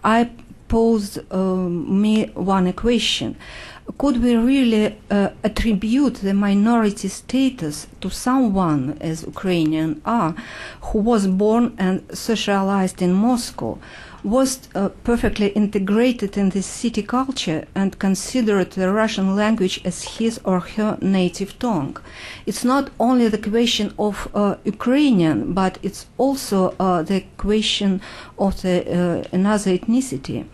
I posed me one question. Could we really attribute the minority status to someone, as Ukrainian are, who was born and socialized in Moscow, was perfectly integrated in the city culture and considered the Russian language as his or her native tongue? It's not only the question of Ukrainian, but it's also the question of the another ethnicity.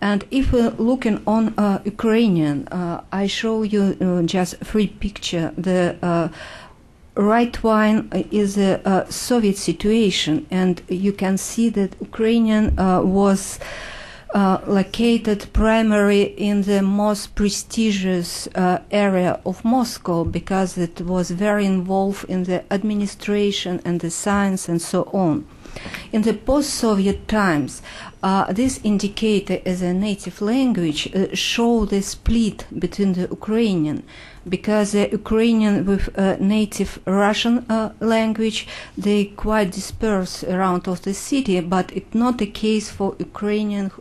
And if we're looking on Ukrainian, I show you just three pictures. The right one is a Soviet situation, and you can see that Ukrainian was located primarily in the most prestigious area of Moscow, because it was very involved in the administration and the science and so on. In the post-Soviet times, this indicator as a native language show the split between the Ukrainian, because the Ukrainian with native Russian language, they quite disperse around of the city, but it's not the case for Ukrainian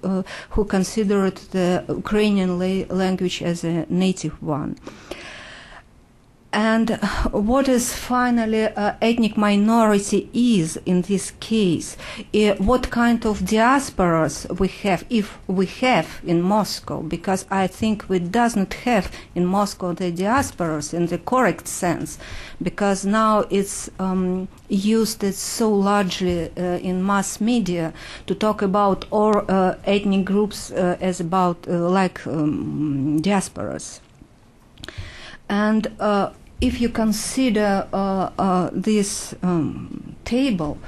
who considered the Ukrainian language as a native one. And what is finally ethnic minority is in this case, what kind of diasporas we have, if we have in Moscow, because I think we doesn't have in Moscow the diasporas in the correct sense, because now it's used so largely in mass media to talk about all ethnic groups as about like diasporas. And if you consider this table,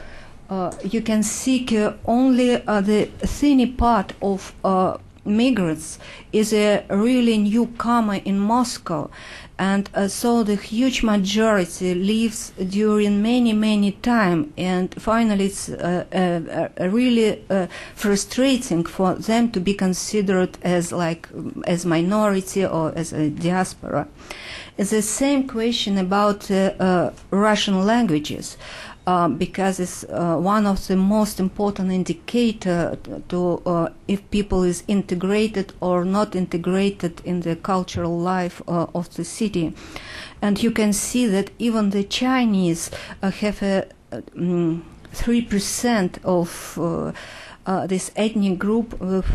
you can see only the tiny part of migrants is a really newcomer in Moscow, and so the huge majority lives during many time, and finally it's really frustrating for them to be considered as minority or as a diaspora. It's the same question about Russian languages, because it's one of the most important indicator to if people is integrated or not integrated in the cultural life of the city. And you can see that even the Chinese have a 3% of this ethnic group with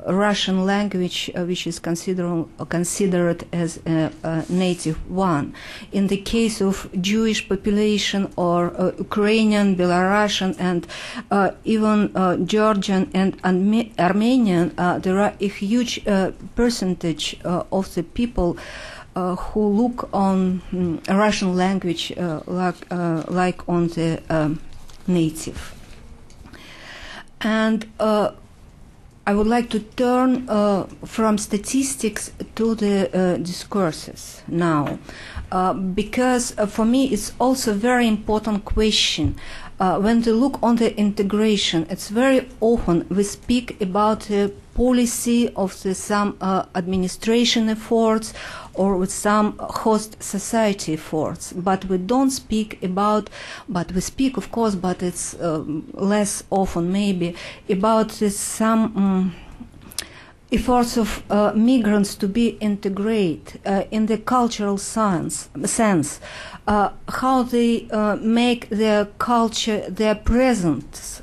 Russian language, which is considered as a native one. In the case of Jewish population or Ukrainian, Belarusian, and even Georgian and Armenian, there are a huge percentage of the people who look on Russian language like on the native. And I would like to turn from statistics to the discourses now, because for me it's also a very important question. When we look on the integration, it's very often we speak about the policy of some administration efforts or with some host society efforts, but we don't speak about, but we speak of course, but it's less often maybe, about some efforts of migrants to be integrated in the cultural sense, how they make their culture, their presence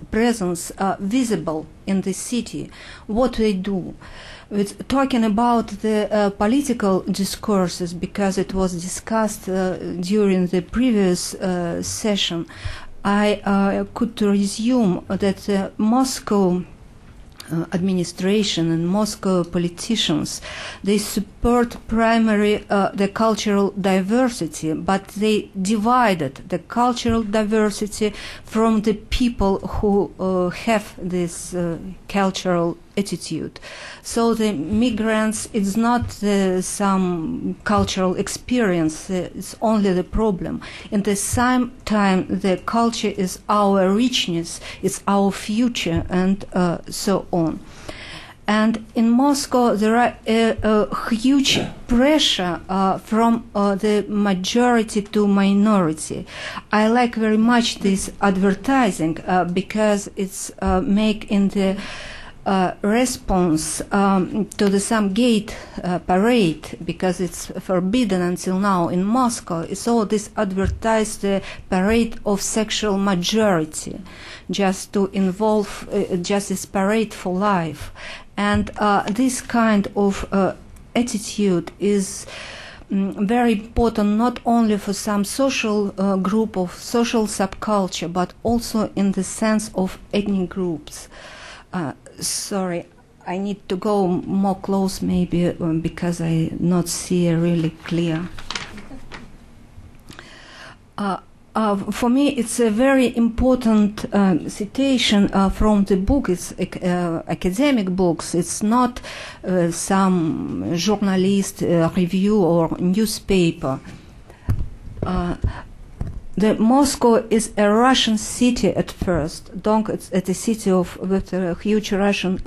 visible in the city, what they do. With talking about the political discourses, because it was discussed during the previous session, I could resume that Moscow administration and Moscow politicians, they support primarily the cultural diversity, but they divided the cultural diversity from the people who have this cultural attitude. So the migrants, it's not some cultural experience, it's only the problem. At the same time, the culture is our richness, it's our future, and so on. And in Moscow, there are a huge pressure from the majority to minority. I like very much this advertising because it's make in the response to the some gate parade, because it's forbidden until now in Moscow. It's all this advertised parade of sexual majority, just to involve just this parade for life. And this kind of attitude is very important not only for some social group of social subculture, but also in the sense of ethnic groups. Sorry, I need to go more close maybe because I not see really clear. For me, it's a very important citation from the book. It's academic books. It's not some journalist review or newspaper. The Moscow is a Russian city at first, donc it's a city with a huge Russian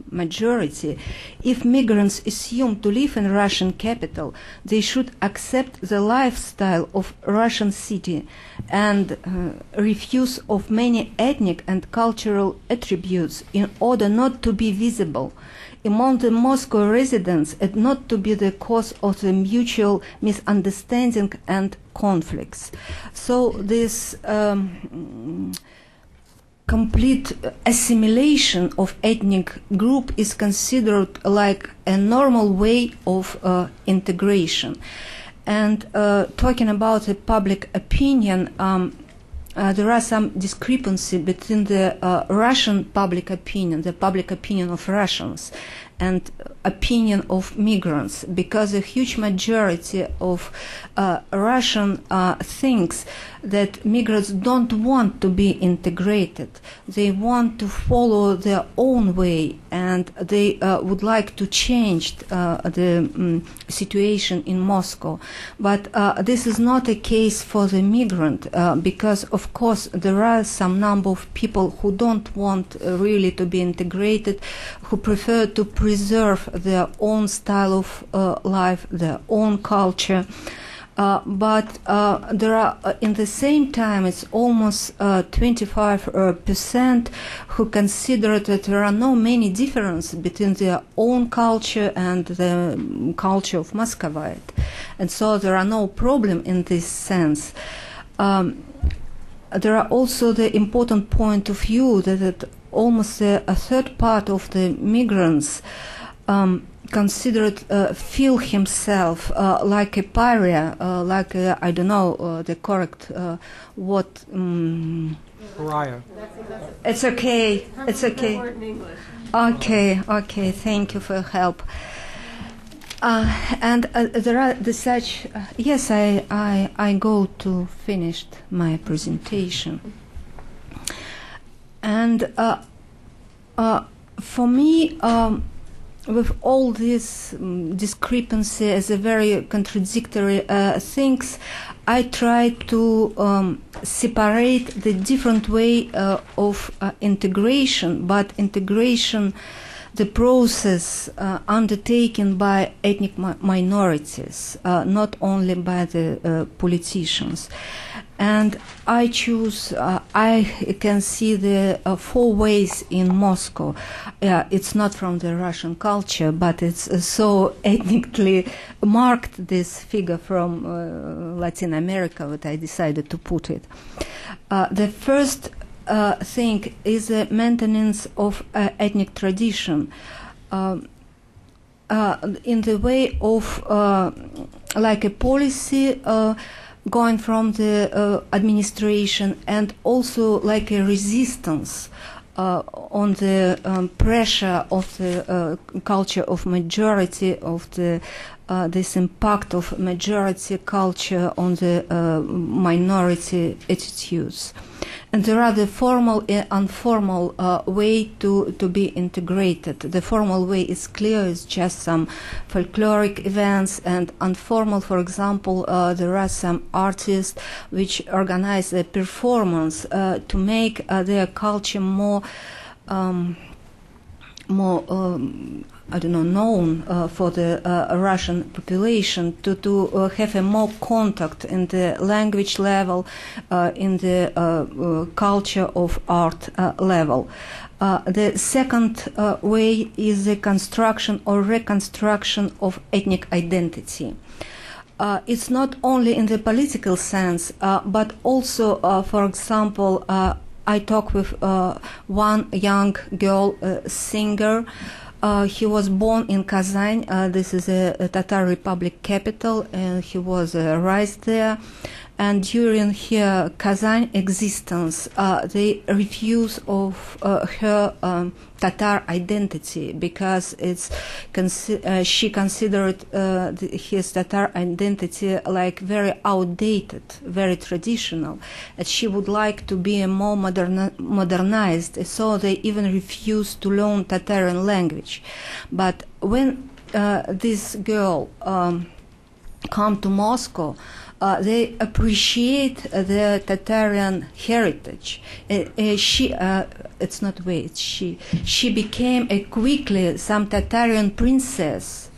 majority. If migrants assume to live in Russian capital, they should accept the lifestyle of Russian city and refuse of many ethnic and cultural attributes in order not to be visible among the Moscow residents and not to be the cause of the mutual misunderstanding and conflicts. So this complete assimilation of ethnic group is considered like a normal way of integration. And talking about the public opinion, there are some discrepancy between the Russian public opinion, the public opinion of Russians, and opinion of migrants, because a huge majority of Russian thinks that migrants don't want to be integrated. They want to follow their own way, and they would like to change the situation in Moscow. But this is not a case for the migrant, because of course there are some number of people who don't want really to be integrated, who prefer to preserve their own style of life, their own culture. But there are, in the same time, it's almost 25% who consider that there are no many differences between their own culture and the culture of Muscovite. And so there are no problem in this sense. There are also the important point of view that almost a third part of the migrants considered feel himself like a pariah, like I don't know the correct what. Pariah. It's okay. It's okay. Okay. Okay. Thank you for your help. And there are the such. Yes, I go to finished my presentation. And for me, with all these discrepancies, very contradictory things, I try to separate the different way of integration, but integration, the process undertaken by ethnic minorities, not only by the politicians. And I choose, I can see the 4 ways in Moscow. It's not from the Russian culture, but it's so ethnically marked, this figure from Latin America, that I decided to put it. The first thing is the maintenance of ethnic tradition in the way of like a policy going from the administration, and also like a resistance on the pressure of the culture of majority, of the this impact of majority culture on the minority attitudes. And there are the formal and informal way to be integrated. The formal way is clear, it's just some folkloric events, and informal, for example, there are some artists which organize a performance to make their culture more I don't know, known for the Russian population, to have a more contact in the language level, in the culture of art level. The second way is the construction or reconstruction of ethnic identity. It's not only in the political sense, but also, for example, I talked with one young girl singer. He was born in Kazan. This is a Tatar Republic capital, and he was raised there. And during her Kazan existence, they refuse of her Tatar identity, because she considered his Tatar identity like very outdated, very traditional, and she would like to be a more modernized. So they even refused to learn Tatarian language. But when this girl come to Moscow, they appreciate the Tatarian heritage. It's not we, it's she. She became quickly some Tatarian princess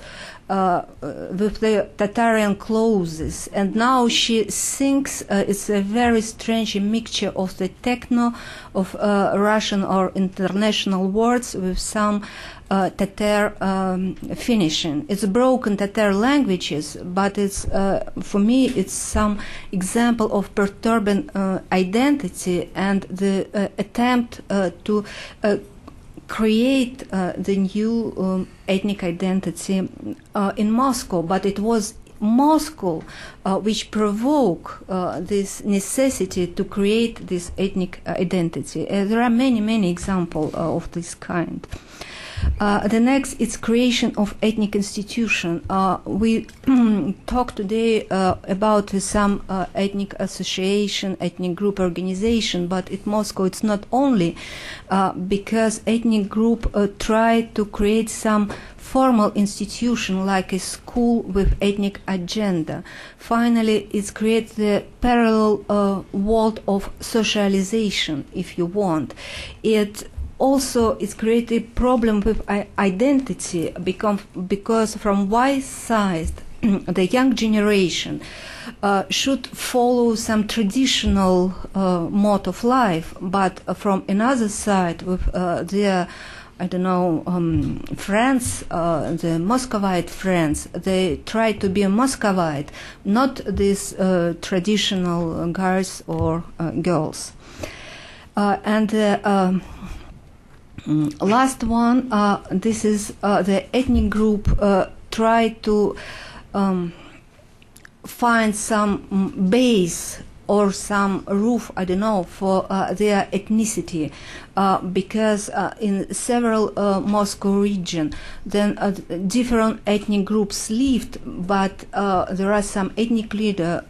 with the Tatarian clothes, and now she sings. It's a very strange mixture of the techno, of Russian or international words with some Tatar finishing. It's broken Tatar languages, but it's for me it's some example of perturbing identity and the attempt to create the new ethnic identity in Moscow. But it was Moscow which provoked this necessity to create this ethnic identity. There are many examples of this kind. The next is creation of ethnic institution. We talked today about some ethnic association, ethnic group organization, but in Moscow it's not only because ethnic group try to create some formal institution like a school with ethnic agenda. Finally, it creates the parallel world of socialization, if you want. It also, it's created a problem with identity, because from one side, the young generation should follow some traditional mode of life, but from another side, with their, I don't know, friends, the Muscovite friends, they try to be a Muscovite, not these traditional guys or girls. And Last one, this is the ethnic group tried to find some base or some roof, I don't know, for their ethnicity, because in several Moscow region, then different ethnic groups lived, but there are some ethnic leader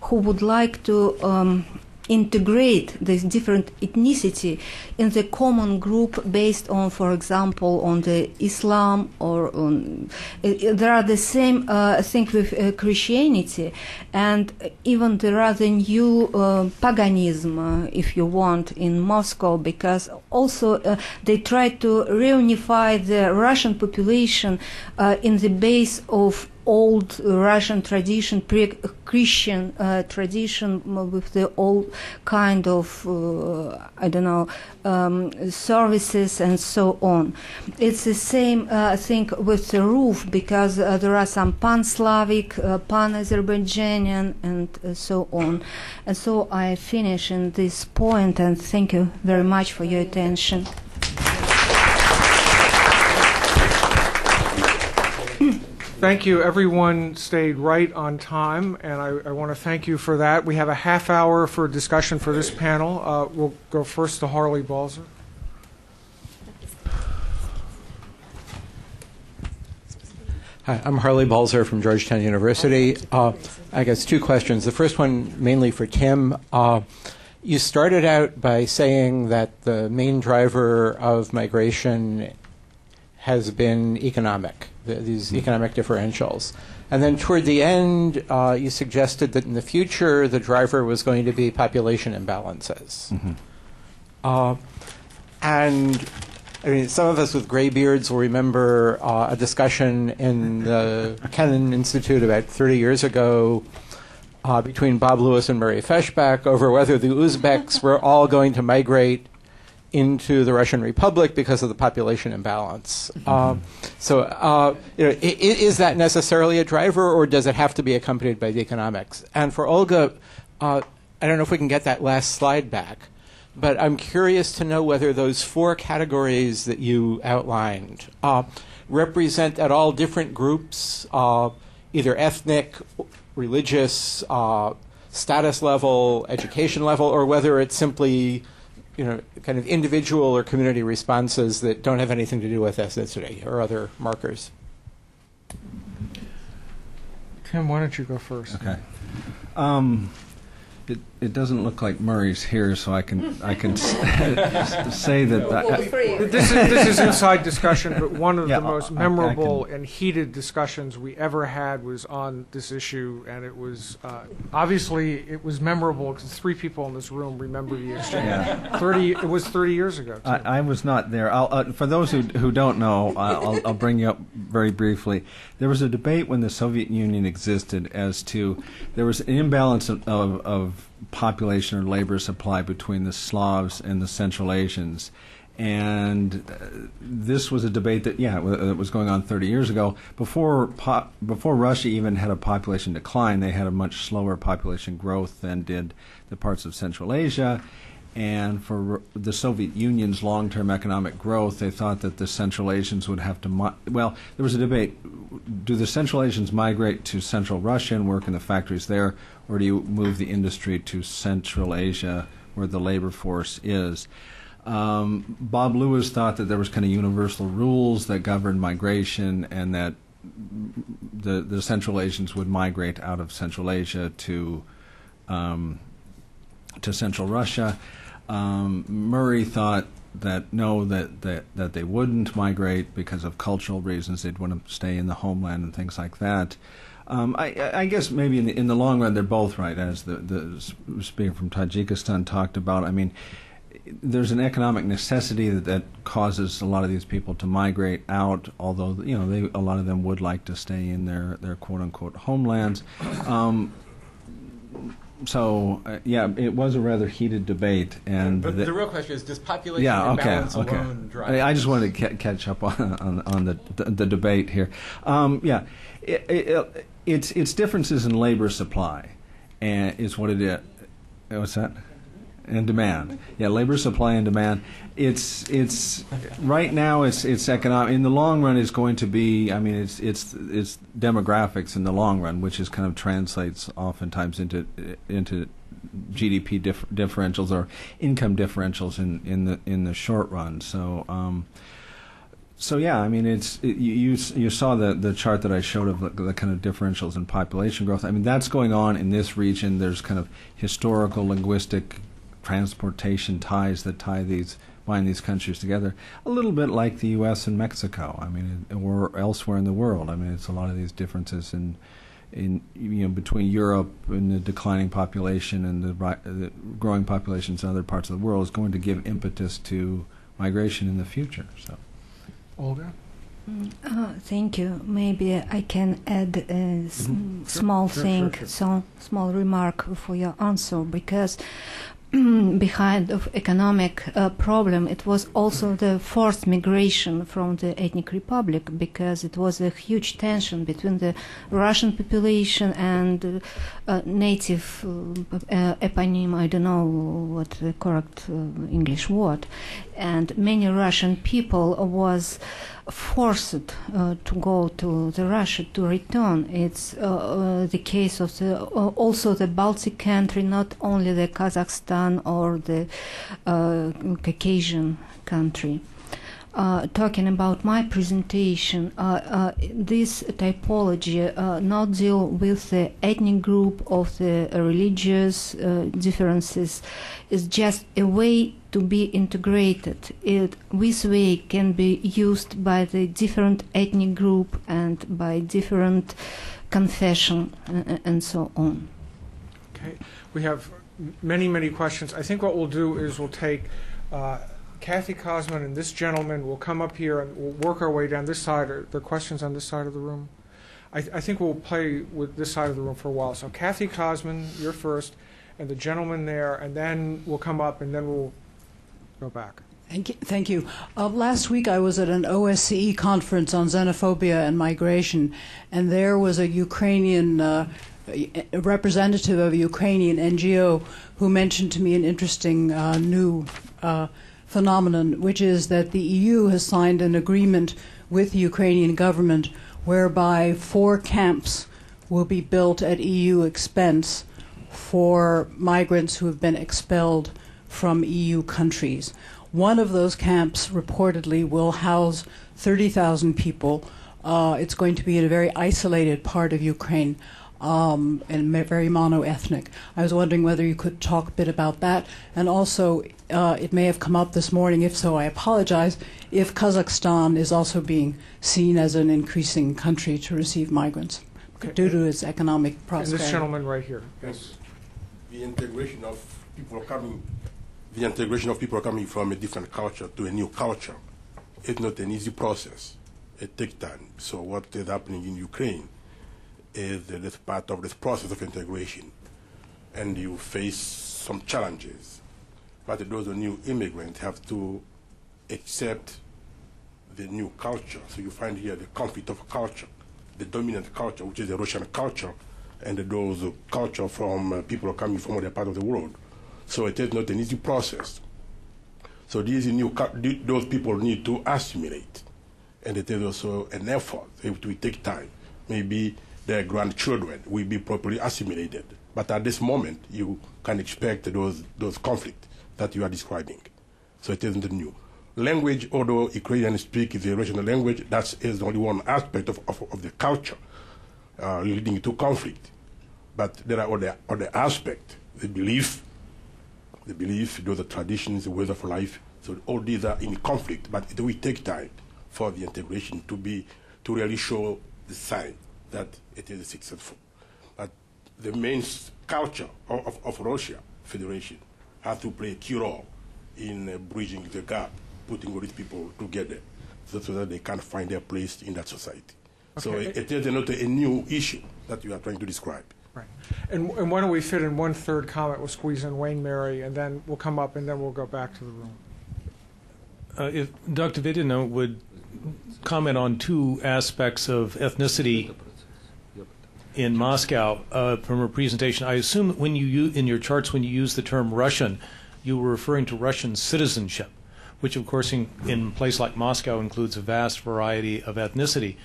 who would like to integrate this different ethnicity in the common group based on, for example, on the Islam or on. There are the same thing with Christianity, and even there are the new paganism, if you want, in Moscow, because also they try to reunify the Russian population in the base of old Russian tradition, pre-Christian tradition with the old kind of, I don't know, services and so on. It's the same thing with the roof, because there are some pan-Slavic, pan-Azerbaijanian, and so on. And so I finish in this point, and thank you very much for your attention. Thank you. Everyone stayed right on time, and I want to thank you for that. We have a half hour for discussion for this panel. We'll go first to Harley Balzer. Hi, I'm Harley Balzer from Georgetown University. I guess two questions. The first one mainly for Tim. You started out by saying that the main driver of migration has been economic, these economic differentials. And then toward the end, you suggested that in the future, the driver was going to be population imbalances. And I mean, some of us with gray beards will remember a discussion in the Kennan Institute about 30 years ago between Bob Lewis and Murray Feshbach over whether the Uzbeks were all going to migrate into the Russian Republic because of the population imbalance. Is that necessarily a driver, or does it have to be accompanied by the economics? And for Olga, I don't know if we can get that last slide back, but I'm curious to know whether those four categories that you outlined represent at all different groups, either ethnic, religious, status level, education level, or whether it's simply kind of individual or community responses that don't have anything to do with ethnicity or other markers. Tim, why don't you go first? Okay. It doesn't look like Murray's here, so I can say that. This is inside discussion, but one of the most memorable and heated discussions we ever had was on this issue, and it was obviously it was memorable because three people in this room remember the exchange. Yeah. It was 30 years ago. Too. I was not there. For those who don't know, I'll bring you up very briefly. There was a debate when the Soviet Union existed as to there was an imbalance of population or labor supply between the Slavs and the Central Asians. And this was a debate that, it was going on 30 years ago. Before Russia even had a population decline, they had a much slower population growth than did the parts of Central Asia. And for the Soviet Union's long-term economic growth, they thought that the Central Asians would have to there was a debate. Do the Central Asians migrate to Central Russia and work in the factories there, or do you move the industry to Central Asia where the labor force is? Bob Lewis thought that there was kind of universal rules that governed migration, and that the Central Asians would migrate out of Central Asia to Central Russia. Murray thought that no, that they wouldn't migrate because of cultural reasons. They'd want to stay in the homeland and things like that. I guess maybe in the long run they're both right, as the speaker from Tajikistan talked about. I mean, there's an economic necessity that causes a lot of these people to migrate out, although a lot of them would like to stay in their quote unquote homelands. It was a rather heated debate, and but the real question is: does population imbalance alone drive? I just wanted to catch up on the debate here. It's differences in labor supply, and is what it is. What's that? and demand. Yeah, labor supply and demand. It's right now. It's economic. In the long run, it's going to be. I mean, it's demographics in the long run, which is kind of translates oftentimes into GDP differentials or income differentials in the short run. So. So yeah, I mean, you saw the chart that I showed of the kind of differentials in population growth. I mean, that's going on in this region. There's kind of historical, linguistic, transportation ties that bind these countries together. A little bit like the U.S. and Mexico. I mean, or elsewhere in the world. I mean, it's a lot of these differences in between Europe and the declining population and the growing populations in other parts of the world is going to give impetus to migration in the future. So. Olga? Thank you. Maybe I can add a small thing, so small remark for your answer, because behind of economic problem, it was also the forced migration from the ethnic republic, because it was a huge tension between the Russian population and native eponym, I don't know what the correct English word, and many Russian people was forced to go to the Russia to return. It's the case of also the Baltic country, not only the Kazakhstan or the Caucasian country. Talking about my presentation, this typology not deal with the ethnic group of the religious differences. It's just a way to be integrated. This way can be used by the different ethnic group and by different confession and so on. Okay, we have many questions. I think what we'll do is we'll take Kathy Cosman and this gentleman will come up here and we'll work our way down this side. Are there questions on this side of the room? I think we'll play with this side of the room for a while. So Kathy Cosman, you're first, and the gentleman there, and then we'll come up and then we'll go back. Thank you. Last week I was at an OSCE conference on xenophobia and migration, and there was a Ukrainian a representative of a Ukrainian NGO who mentioned to me an interesting new phenomenon, which is that the EU has signed an agreement with the Ukrainian government whereby 4 camps will be built at EU expense for migrants who have been expelled from EU countries. One of those camps reportedly will house 30,000 people. It's going to be in a very isolated part of Ukraine. And very mono-ethnic. I was wondering whether you could talk a bit about that, and also it may have come up this morning, if so I apologize, if Kazakhstan is also being seen as an increasing country to receive migrants due to its economic prosperity. And this gentleman right here. Yes. The integration of people coming from a different culture to a new culture is not an easy process. It takes time. So what is happening in Ukraine is this part of this process of integration, and you face some challenges. But those new immigrants have to accept the new culture. So you find here the conflict of culture, the dominant culture, which is the Russian culture, and those culture from people coming from other part of the world. So it is not an easy process. So those people need to assimilate, and it is also an effort. It will take time. Maybe their grandchildren will be properly assimilated. But at this moment, you can expect those conflicts that you are describing. So it isn't new. Language, although Ukrainian speak is a regional language, that is only one aspect of the culture leading to conflict. But there are other aspects, the belief, those are traditions, the ways of life. So all these are in conflict, but it will take time for the integration to really show the sign that it is successful. But the main culture of Russia Federation has to play a key role in bridging the gap, putting all these people together so that they can find their place in that society. Okay. So it is not a new issue that you are trying to describe. Right. And why don't we fit in one third comment? We'll squeeze in Wayne Mary, and then we'll come up, and then we'll go back to the room. If Dr. Vidina would comment on 2 aspects of ethnicity in Moscow from her presentation. I assume that when you in your charts, when you use the term Russian, you were referring to Russian citizenship, which of course in a place like Moscow includes a vast variety of ethnicity.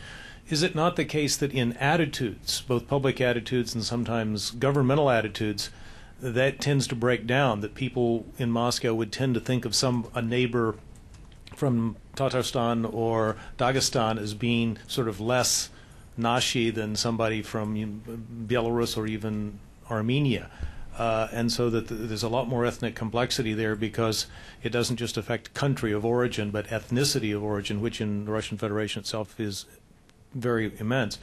Is it not the case that in attitudes, both public attitudes and sometimes governmental attitudes, that tends to break down, that people in Moscow would tend to think of a neighbor from Tatarstan or Dagestan as being sort of less nashi than somebody from Belarus or even Armenia? And so that there's a lot more ethnic complexity there because it doesn't just affect country of origin, but ethnicity of origin, which in the Russian Federation itself is very immense.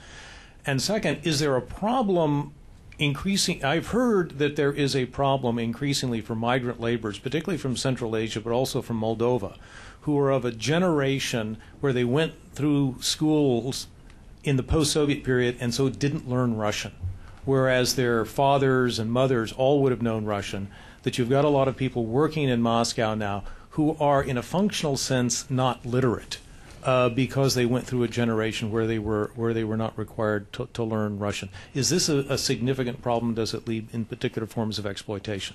And second, is there a problem increasing? I've heard that there is a problem increasingly for migrant laborers, particularly from Central Asia, but also from Moldova, who are of a generation where they went through schools in the post-Soviet period and so didn't learn Russian, whereas their fathers and mothers all would have known Russian, that you've got a lot of people working in Moscow now who are, in a functional sense, not literate because they went through a generation where they were not required to learn Russian. Is this a significant problem? Does it lead in particular forms of exploitation?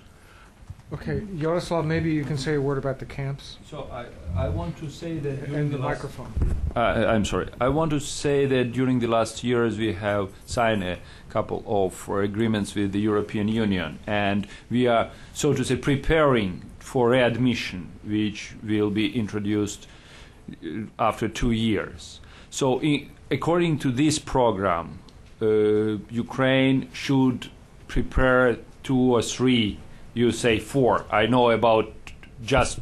Okay, Yaroslav, maybe you can say a word about the camps. So I want to say that And the microphone. I'm sorry. I want to say that during the last years we have signed a couple of agreements with the European Union, and we are, so to say, preparing for readmission, which will be introduced after 2 years. So according to this program, Ukraine should prepare 2 or 3, you say 4. I know about just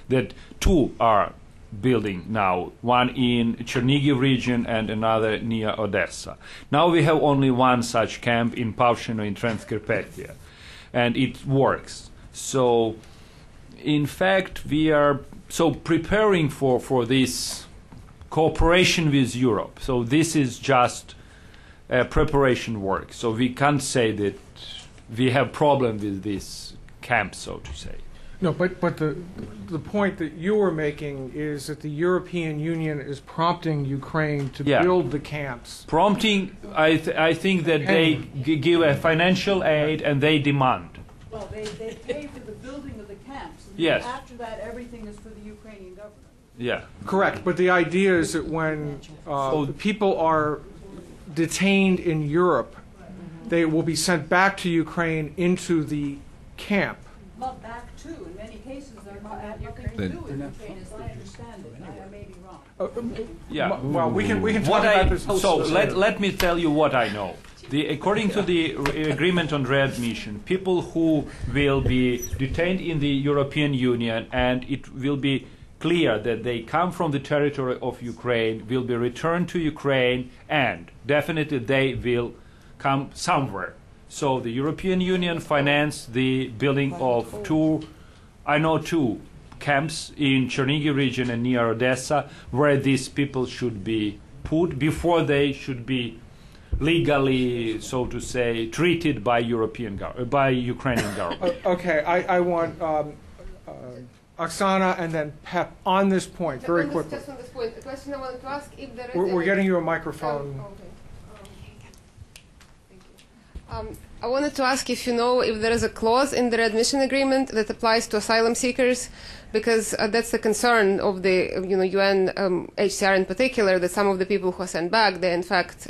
that 2 are building now, one in Chernigiv region and another near Odessa. Now we have only one such camp in Pavshino in Transcarpathia, and it works. So in fact we are preparing for this cooperation with Europe. So this is just preparation work. So we can't say that we have problem with this camp, so to say. No, but the point that you were making is that the European Union is prompting Ukraine to build the camps. Prompting, I think that they give a financial aid and they demand. Well, they pay for the building of the camps. And Yes. after that, everything is for the Ukrainian government. Yeah. Correct, but the idea is that when people are detained in Europe, they will be sent back to Ukraine into the camp. Not back to. In many cases, they're not have nothing to do with Ukraine, as I understand it. I may be wrong. Yeah. Well, we can talk about this. So let me tell you what I know. According to the agreement on readmission, people who will be detained in the European Union and it will be clear that they come from the territory of Ukraine will be returned to Ukraine, and definitely they will come somewhere. So the European Union financed the building of 2 camps in Chernigiv region and near Odessa, where these people should be put before they should be legally, so to say, treated by Ukrainian government. Okay, I want Oksana and then Pep on this point, very quickly. Just on this point, the question I wanted to ask, if there is We're getting you a microphone. I wanted to ask if you know if there is a clause in the readmission agreement that applies to asylum seekers, because that's the concern of the UN HCR in particular, that some of the people who are sent back, they're in fact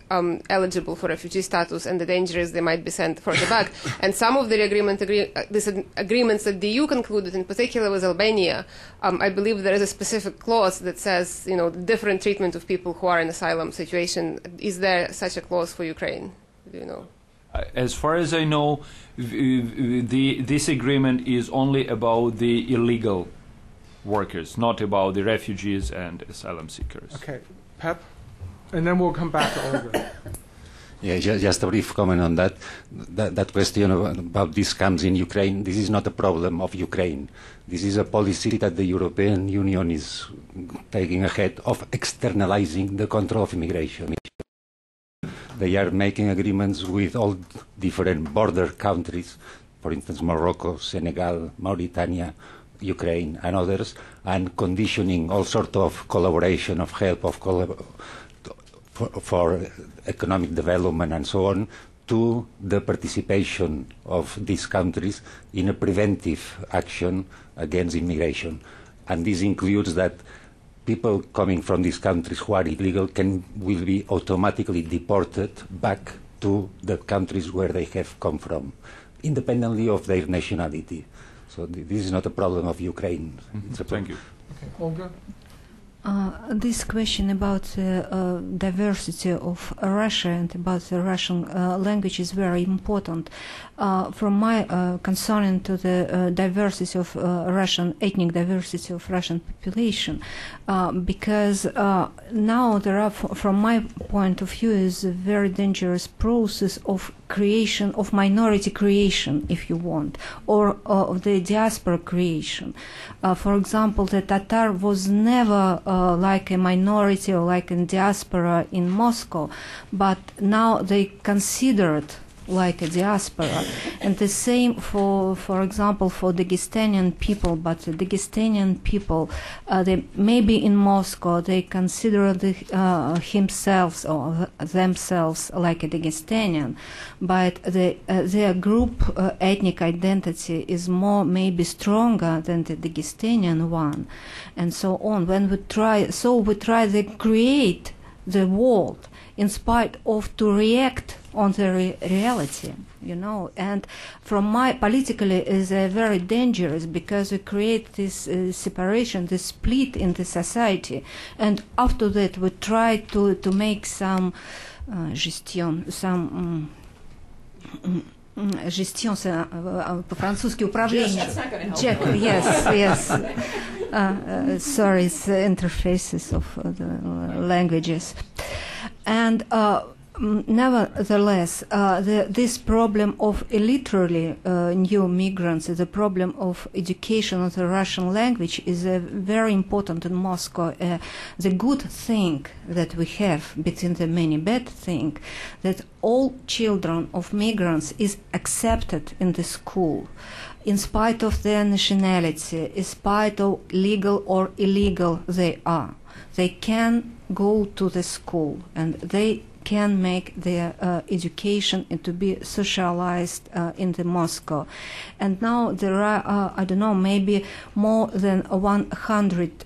eligible for refugee status, and the danger is they might be sent further back. And some of the agreements that the EU concluded, in particular with Albania, I believe there is a specific clause that says different treatment of people who are in asylum situation. Is there such a clause for Ukraine? Do you know? As far as I know, this agreement is only about the illegal workers, not about the refugees and asylum seekers. Okay, Pep, and then we'll come back to Olga. Yeah, just a brief comment on that. That question about these camps in Ukraine, this is not a problem of Ukraine. This is a policy that the European Union is taking ahead of externalizing the control of immigration. They are making agreements with all different border countries, for instance, Morocco, Senegal, Mauritania, Ukraine, and others, and conditioning all sorts of collaboration, of help, for economic development and so on, to the participation of these countries in a preventive action against immigration. And this includes that people coming from these countries who are illegal will be automatically deported back to the countries where they have come from, independently of their nationality. So this is not a problem of Ukraine. It's a Thank you. Okay. Olga? This question about the diversity of Russia and about the Russian language is very important. From my concern to the diversity of ethnic diversity of Russian population, because now there are, from my point of view, is a very dangerous process of creation, of minority creation, if you want, or of the diaspora creation. For example, the Tatar was never like a minority or like a diaspora in Moscow, but now they considered like a diaspora. And the same for example, for Dagestanian people, but the Dagestanian people, they maybe in Moscow, they consider themselves or themselves like a Dagestanian, but their group ethnic identity is more maybe stronger than the Dagestanian one, and so on. When we try to create the world in spite of to react on the reality, you know. And from my politically is very dangerous, because we create this separation, this split in the society, and after that we try to make some gestion, gestion, по-французски управление. Yes. Sorry, it's the interfaces of the languages. And nevertheless, this problem of illiterate new migrants, the problem of education of the Russian language is very important in Moscow. The good thing that we have between the many bad things, that all children of migrants is accepted in the school, in spite of their nationality, in spite of legal or illegal they are. They can go to the school and they can make their education and to be socialized in the Moscow. And now there are, I don't know, maybe more than 100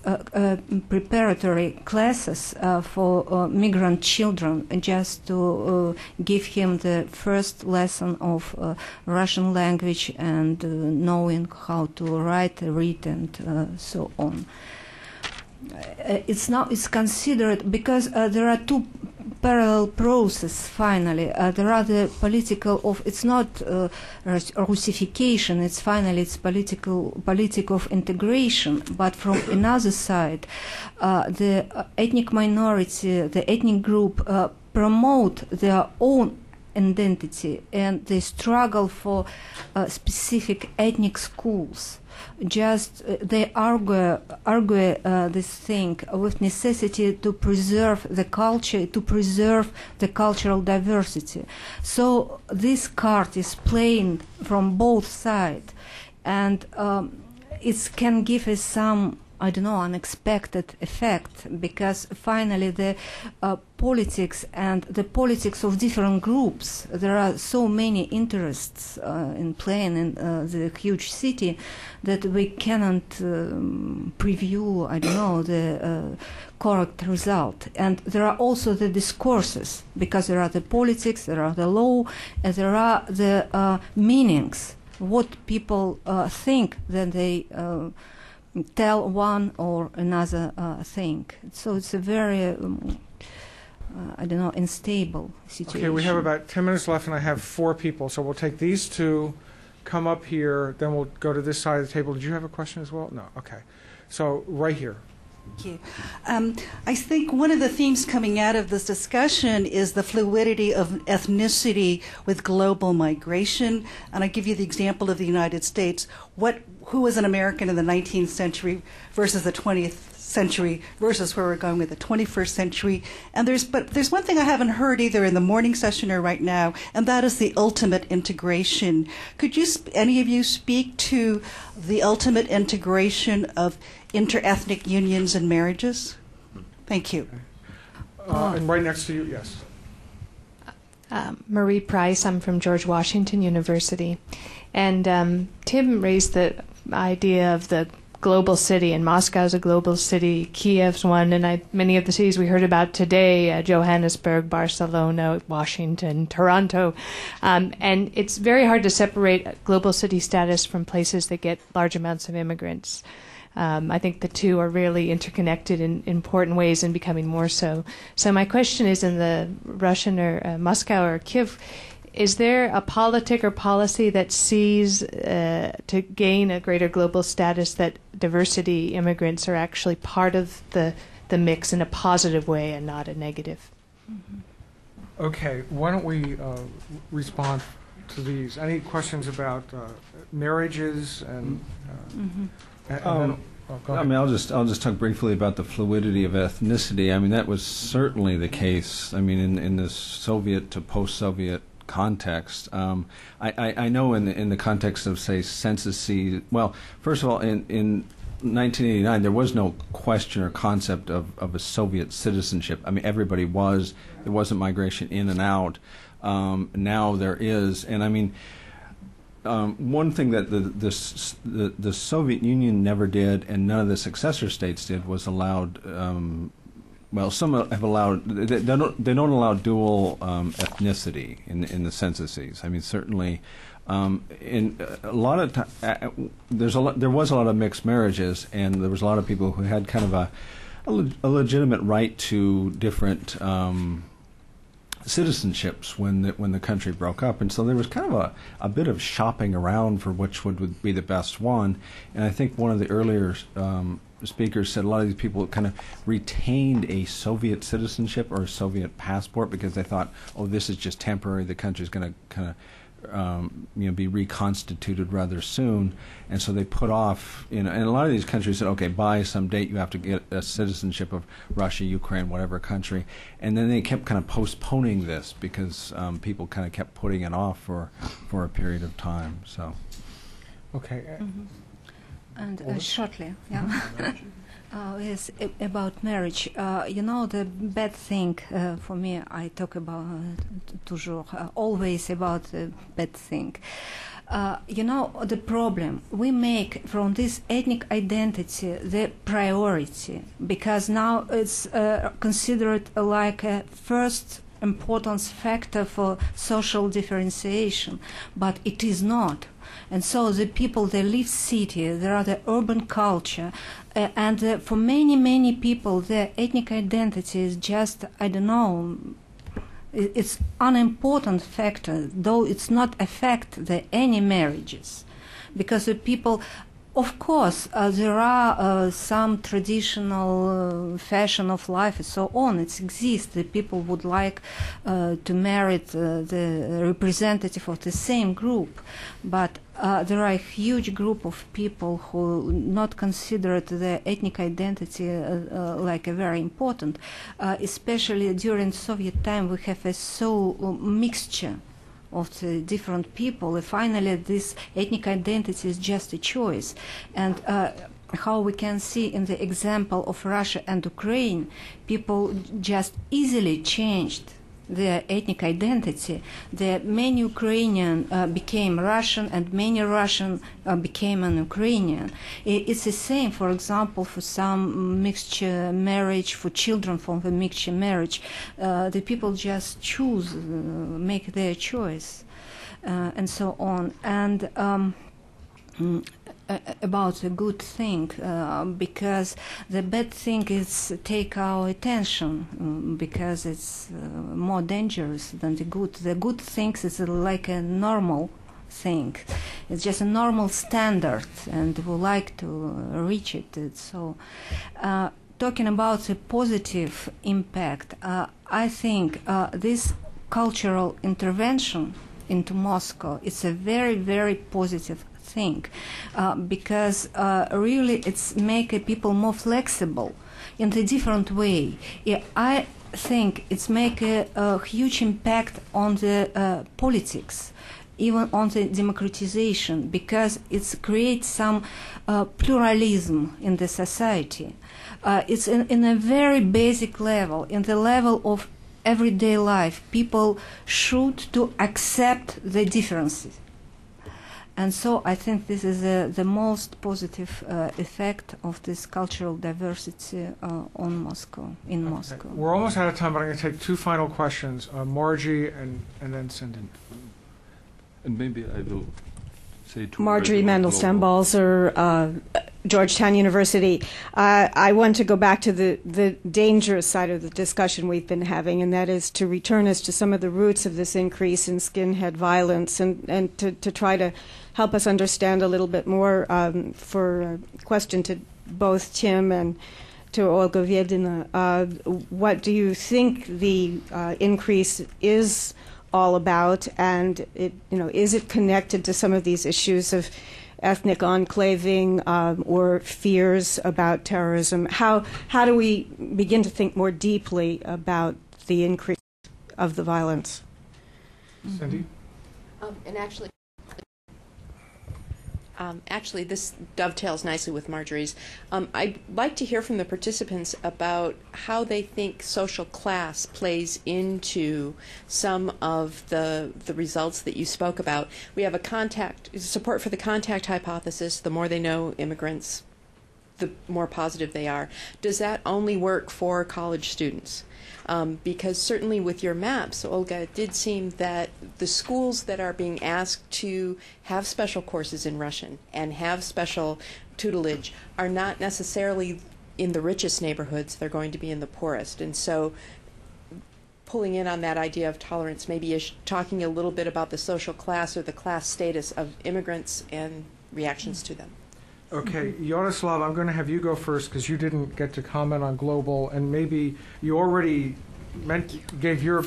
preparatory classes for migrant children, just to give him the first lesson of Russian language and knowing how to write, read, and so on. It's considered, because there are two parallel process. Finally, there are the political of, it's not Russification, it's politic of integration, but from another side, the ethnic minority, the ethnic group promote their own identity, and they struggle for specific ethnic schools. Just they argue this thing with necessity to preserve the culture, to preserve the cultural diversity. So this card is playing from both sides, and it can give us some, I don't know, unexpected effect, because finally the politics and the politics of different groups, there are so many interests in playing in the huge city that we cannot preview, I don't know, the correct result. And there are also the discourses, because there are the politics, there are the law, and there are the meanings, what people think that they tell one or another thing. So it's a very, I don't know, unstable situation. Okay, we have about 10 minutes left, and I have 4 people. So we'll take these two, come up here, then we'll go to this side of the table. Did you have a question as well? No. Okay. So right here. Thank you. I think one of the themes coming out of this discussion is the fluidity of ethnicity with global migration. And I give you the example of the United States. Who was an American in the 19th century versus the 20th century versus where we're going with the 21st century. And there's one thing I haven't heard either in the morning session or right now, and that is the ultimate integration. Could you, any of you, speak to the ultimate integration of interethnic unions and marriages? Thank you. And right next to you, yes. Marie Price. I'm from George Washington University. And Tim raised the idea of the global city, and Moscow's a global city, Kiev's one, and many of the cities we heard about today, Johannesburg, Barcelona, Washington, Toronto. And it's very hard to separate global city status from places that get large amounts of immigrants. I think the two are really interconnected in important ways and becoming more so. So my question is, in the Russian or Moscow or Kiev, is there a politic or policy that sees to gain a greater global status that diversity immigrants are actually part of the mix in a positive way and not a negative? Mm-hmm. Okay, why don't we respond to these? Any questions about marriages and... I'll just talk briefly about the fluidity of ethnicity. I mean, that was certainly the case. I mean, in the Soviet to post-Soviet context. I know in the context of, say, censuses. Well, first of all, in 1989, there was no question or concept of a Soviet citizenship. I mean, everybody was. There wasn't migration in and out. Now there is, and I mean. One thing that the Soviet Union never did, and none of the successor states did, was allowed. Well, some have allowed. They don't allow dual ethnicity in the censuses. I mean, certainly, in a lot of there was a lot of mixed marriages, and there was a lot of people who had kind of a legitimate right to different. Citizenships when the country broke up, and so there was kind of a bit of shopping around for which would be the best one. And I think one of the earlier speakers said a lot of these people kind of retained a Soviet citizenship or a Soviet passport because they thought, oh, this is just temporary. The country's going to kind of be reconstituted rather soon, and so they put off. And a lot of these countries said, okay, by some date you have to get a citizenship of Russia, Ukraine, whatever country, and then they kept kind of postponing this because people kind of kept putting it off for a period of time. So, okay, and shortly, yeah. Yes, about marriage. The bad thing for me, I talk about toujours, always about the bad thing. The problem, we make from this ethnic identity the priority, because now it's considered like a first importance factor for social differentiation, but it is not. And so the people, they live city, there are the urban culture, and for many people, their ethnic identity is just, I don't know, it's unimportant factor, though it's not affect any marriages, because the people. Of course, there are some traditional fashion of life and so on. It exists. The people would like to marry the representative of the same group, but there are a huge group of people who not consider their ethnic identity like a very important. Especially during Soviet time, we have a mixture of the different people. Finally, this ethnic identity is just a choice. And how we can see in the example of Russia and Ukraine, people just easily changed their ethnic identity. Many Ukrainian became Russian, and many Russian became an Ukrainian. It's the same, for example, for some mixture marriage, for children from the mixture marriage. The people just choose, make their choice, and so on. And about a good thing, because the bad thing is take our attention, because it's more dangerous than the good. The good thing is like a normal thing. It's just a normal standard, and we like to reach it. So, talking about the positive impact, I think this cultural intervention into Moscow is a very, very positive thing, because really it's make people more flexible in a different way. I think it's make a huge impact on the politics, even on the democratization, because it creates some pluralism in the society. It's in a very basic level, in the level of everyday life. People should to accept the differences. And so I think this is the most positive effect of this cultural diversity on Moscow, in Moscow. We're almost out of time, but I'm going to take two final questions, Margie and then Cindy. And maybe I will say two Marjorie Mandel-Stambalzer, Georgetown University. I want to go back to the dangerous side of the discussion we've been having, and that is to return us to some of the roots of this increase in skinhead violence and to try to help us understand a little bit more for a question to both Tim and to Olga Vedina. What do you think the increase is all about, and is it connected to some of these issues of ethnic enclaving or fears about terrorism? How do we begin to think more deeply about the increase of the violence? Cindy? And actually, this dovetails nicely with Marjorie's. I'd like to hear from the participants about how they think social class plays into some of the results that you spoke about. We have support for the contact hypothesis. The more they know immigrants, the more positive they are. Does that only work for college students? Because certainly with your maps, Olga, it did seem that the schools that are being asked to have special courses in Russian and have special tutelage are not necessarily in the richest neighborhoods. They're going to be in the poorest. And so pulling in on that idea of tolerance, maybe talking a little bit about the social class or the class status of immigrants and reactions to them. Okay, Yaroslav, I'm going to have you go first because you didn't get to comment on global, and maybe you already gave your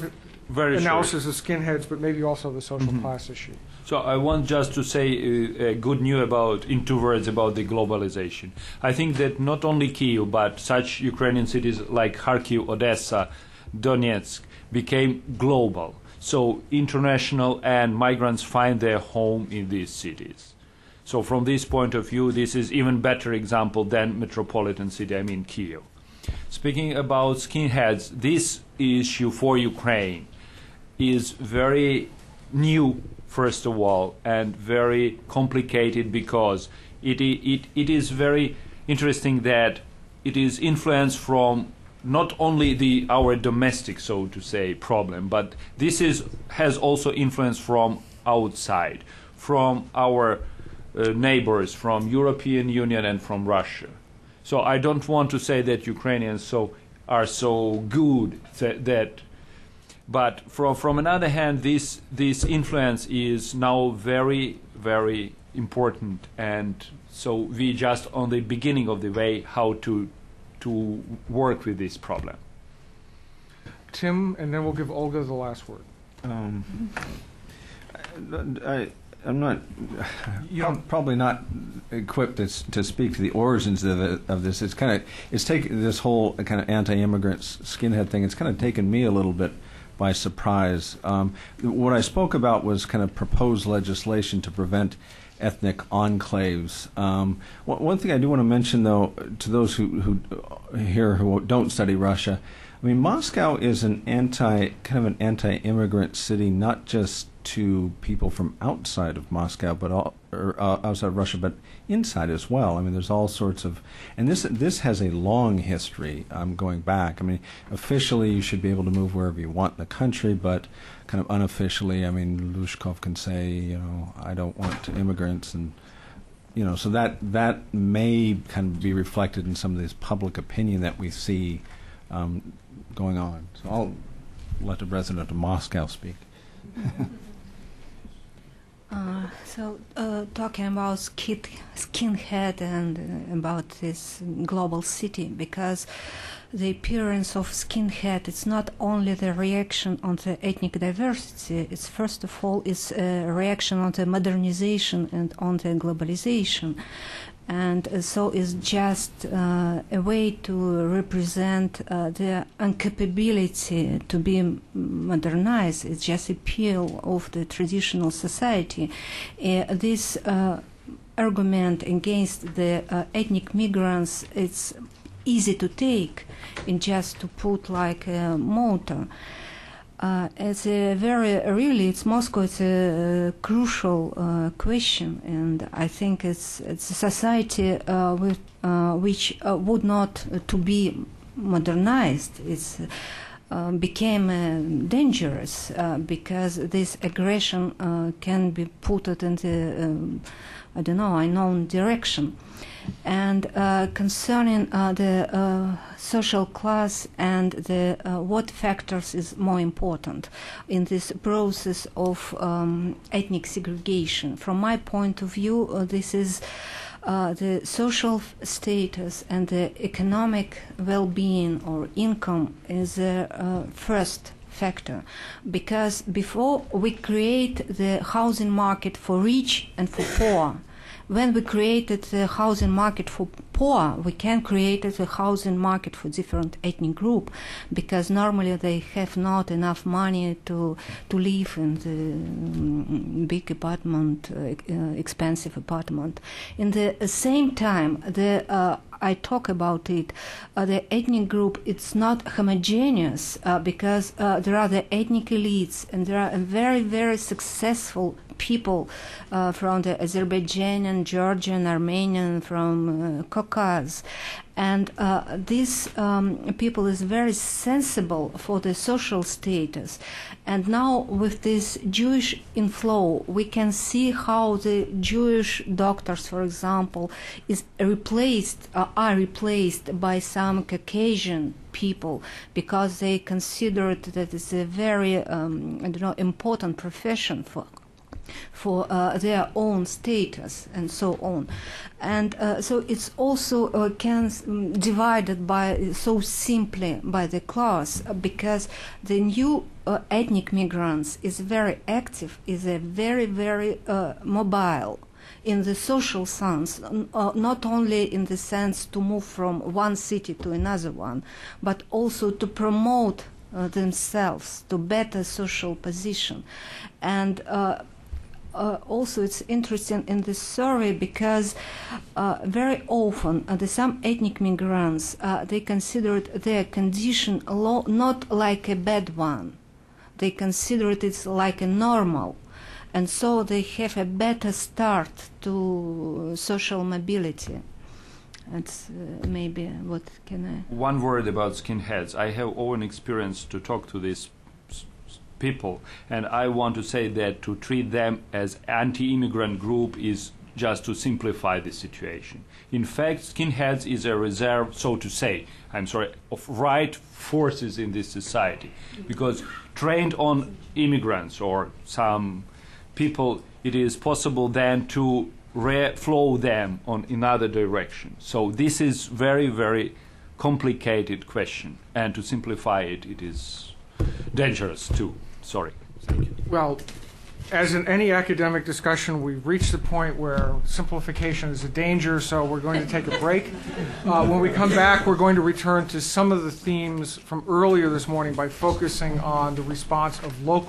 analysis of skinheads, but maybe also the social class issue. So I want just to say good news in 2 words about the globalization. I think that not only Kyiv, but such Ukrainian cities like Kharkiv, Odessa, Donetsk became global. So international and migrants find their home in these cities. So from this point of view, this is even better example than metropolitan city, I mean Kyiv. Speaking about skinheads, this issue for Ukraine is very new, first of all, and very complicated because it is very interesting that it is influenced from not only our domestic, so to say, problem, but this has also influence from outside, from our neighbors, from European Union and from Russia. So I don't want to say that Ukrainians are so good that, but from another hand, this influence is now very, very important, and so we just on the beginning of the way how to work with this problem. Tim, and then we'll give Olga the last word. I'm not probably not equipped to speak to the origins of this. It's taken this whole kind of anti-immigrant skinhead thing. It's kind of taken me a little bit by surprise. What I spoke about was kind of proposed legislation to prevent ethnic enclaves. One thing I do want to mention, though, to those who don't study Russia, I mean, Moscow is an anti-immigrant city, not just to people from outside of Moscow, but outside of Russia, but inside as well. I mean, there's all sorts of, and this has a long history going back. I mean, officially you should be able to move wherever you want in the country, but kind of unofficially, I mean, Lushkov can say, I don't want immigrants, and so that may kind of be reflected in some of this public opinion that we see going on. So I'll let the resident of Moscow speak. Talking about skinhead and about this global city, because the appearance of skinhead, it's not only the reaction on the ethnic diversity, it's first of all it's a reaction on the modernization and on the globalization. And so it's just a way to represent the incapability to be modernized. It's just appeal of the traditional society. This argument against the ethnic migrants, it's easy to take and just to put like a motor. It's a it's Moscow. It's a crucial question, and I think it's a society which would not to be modernized. It's became dangerous because this aggression can be put in the unknown direction. And concerning the social class and the what factors is more important in this process of ethnic segregation, from my point of view, this is the social status and the economic well-being or income is the first factor, because before we create the housing market for rich and for poor, when we created the housing market for poor, we can create a housing market for different ethnic group, because normally they have not enough money to live in the big apartment, expensive apartment. In the same time, I talk about it, the ethnic group, it's not homogeneous because there are the ethnic elites and there are very, very successful people from the Azerbaijani, Georgian, Armenian, from Caucasus. And these people is very sensible for the social status. And now with this Jewish inflow, we can see how the Jewish doctors, for example, are replaced by some Caucasian people because they consider it that it's a very important profession for their own status and so on. And so it's also divided by so simply by the class, because the new ethnic migrants is very active, is a very, very mobile in the social sense, not only in the sense to move from one city to another one, but also to promote themselves to better social position. And also it's interesting in this survey because very often some ethnic migrants, they considered their condition not like a bad one. They consider it like a normal. And so they have a better start to social mobility. That's maybe what can I... One word about skinheads. I have own experience to talk to these people, and I want to say that to treat them as anti-immigrant group is just to simplify the situation. In fact, skinheads is a reserve, so to say, of right forces in this society, because trained on immigrants or some people, it is possible then to reflow them on another direction. So this is very, very complicated question, and to simplify it, it is dangerous too. Sorry. Thank you. Well, as in any academic discussion, we've reached the point where simplification is a danger, so we're going to take a break. When we come back, we're going to return to some of the themes from earlier this morning by focusing on the response of local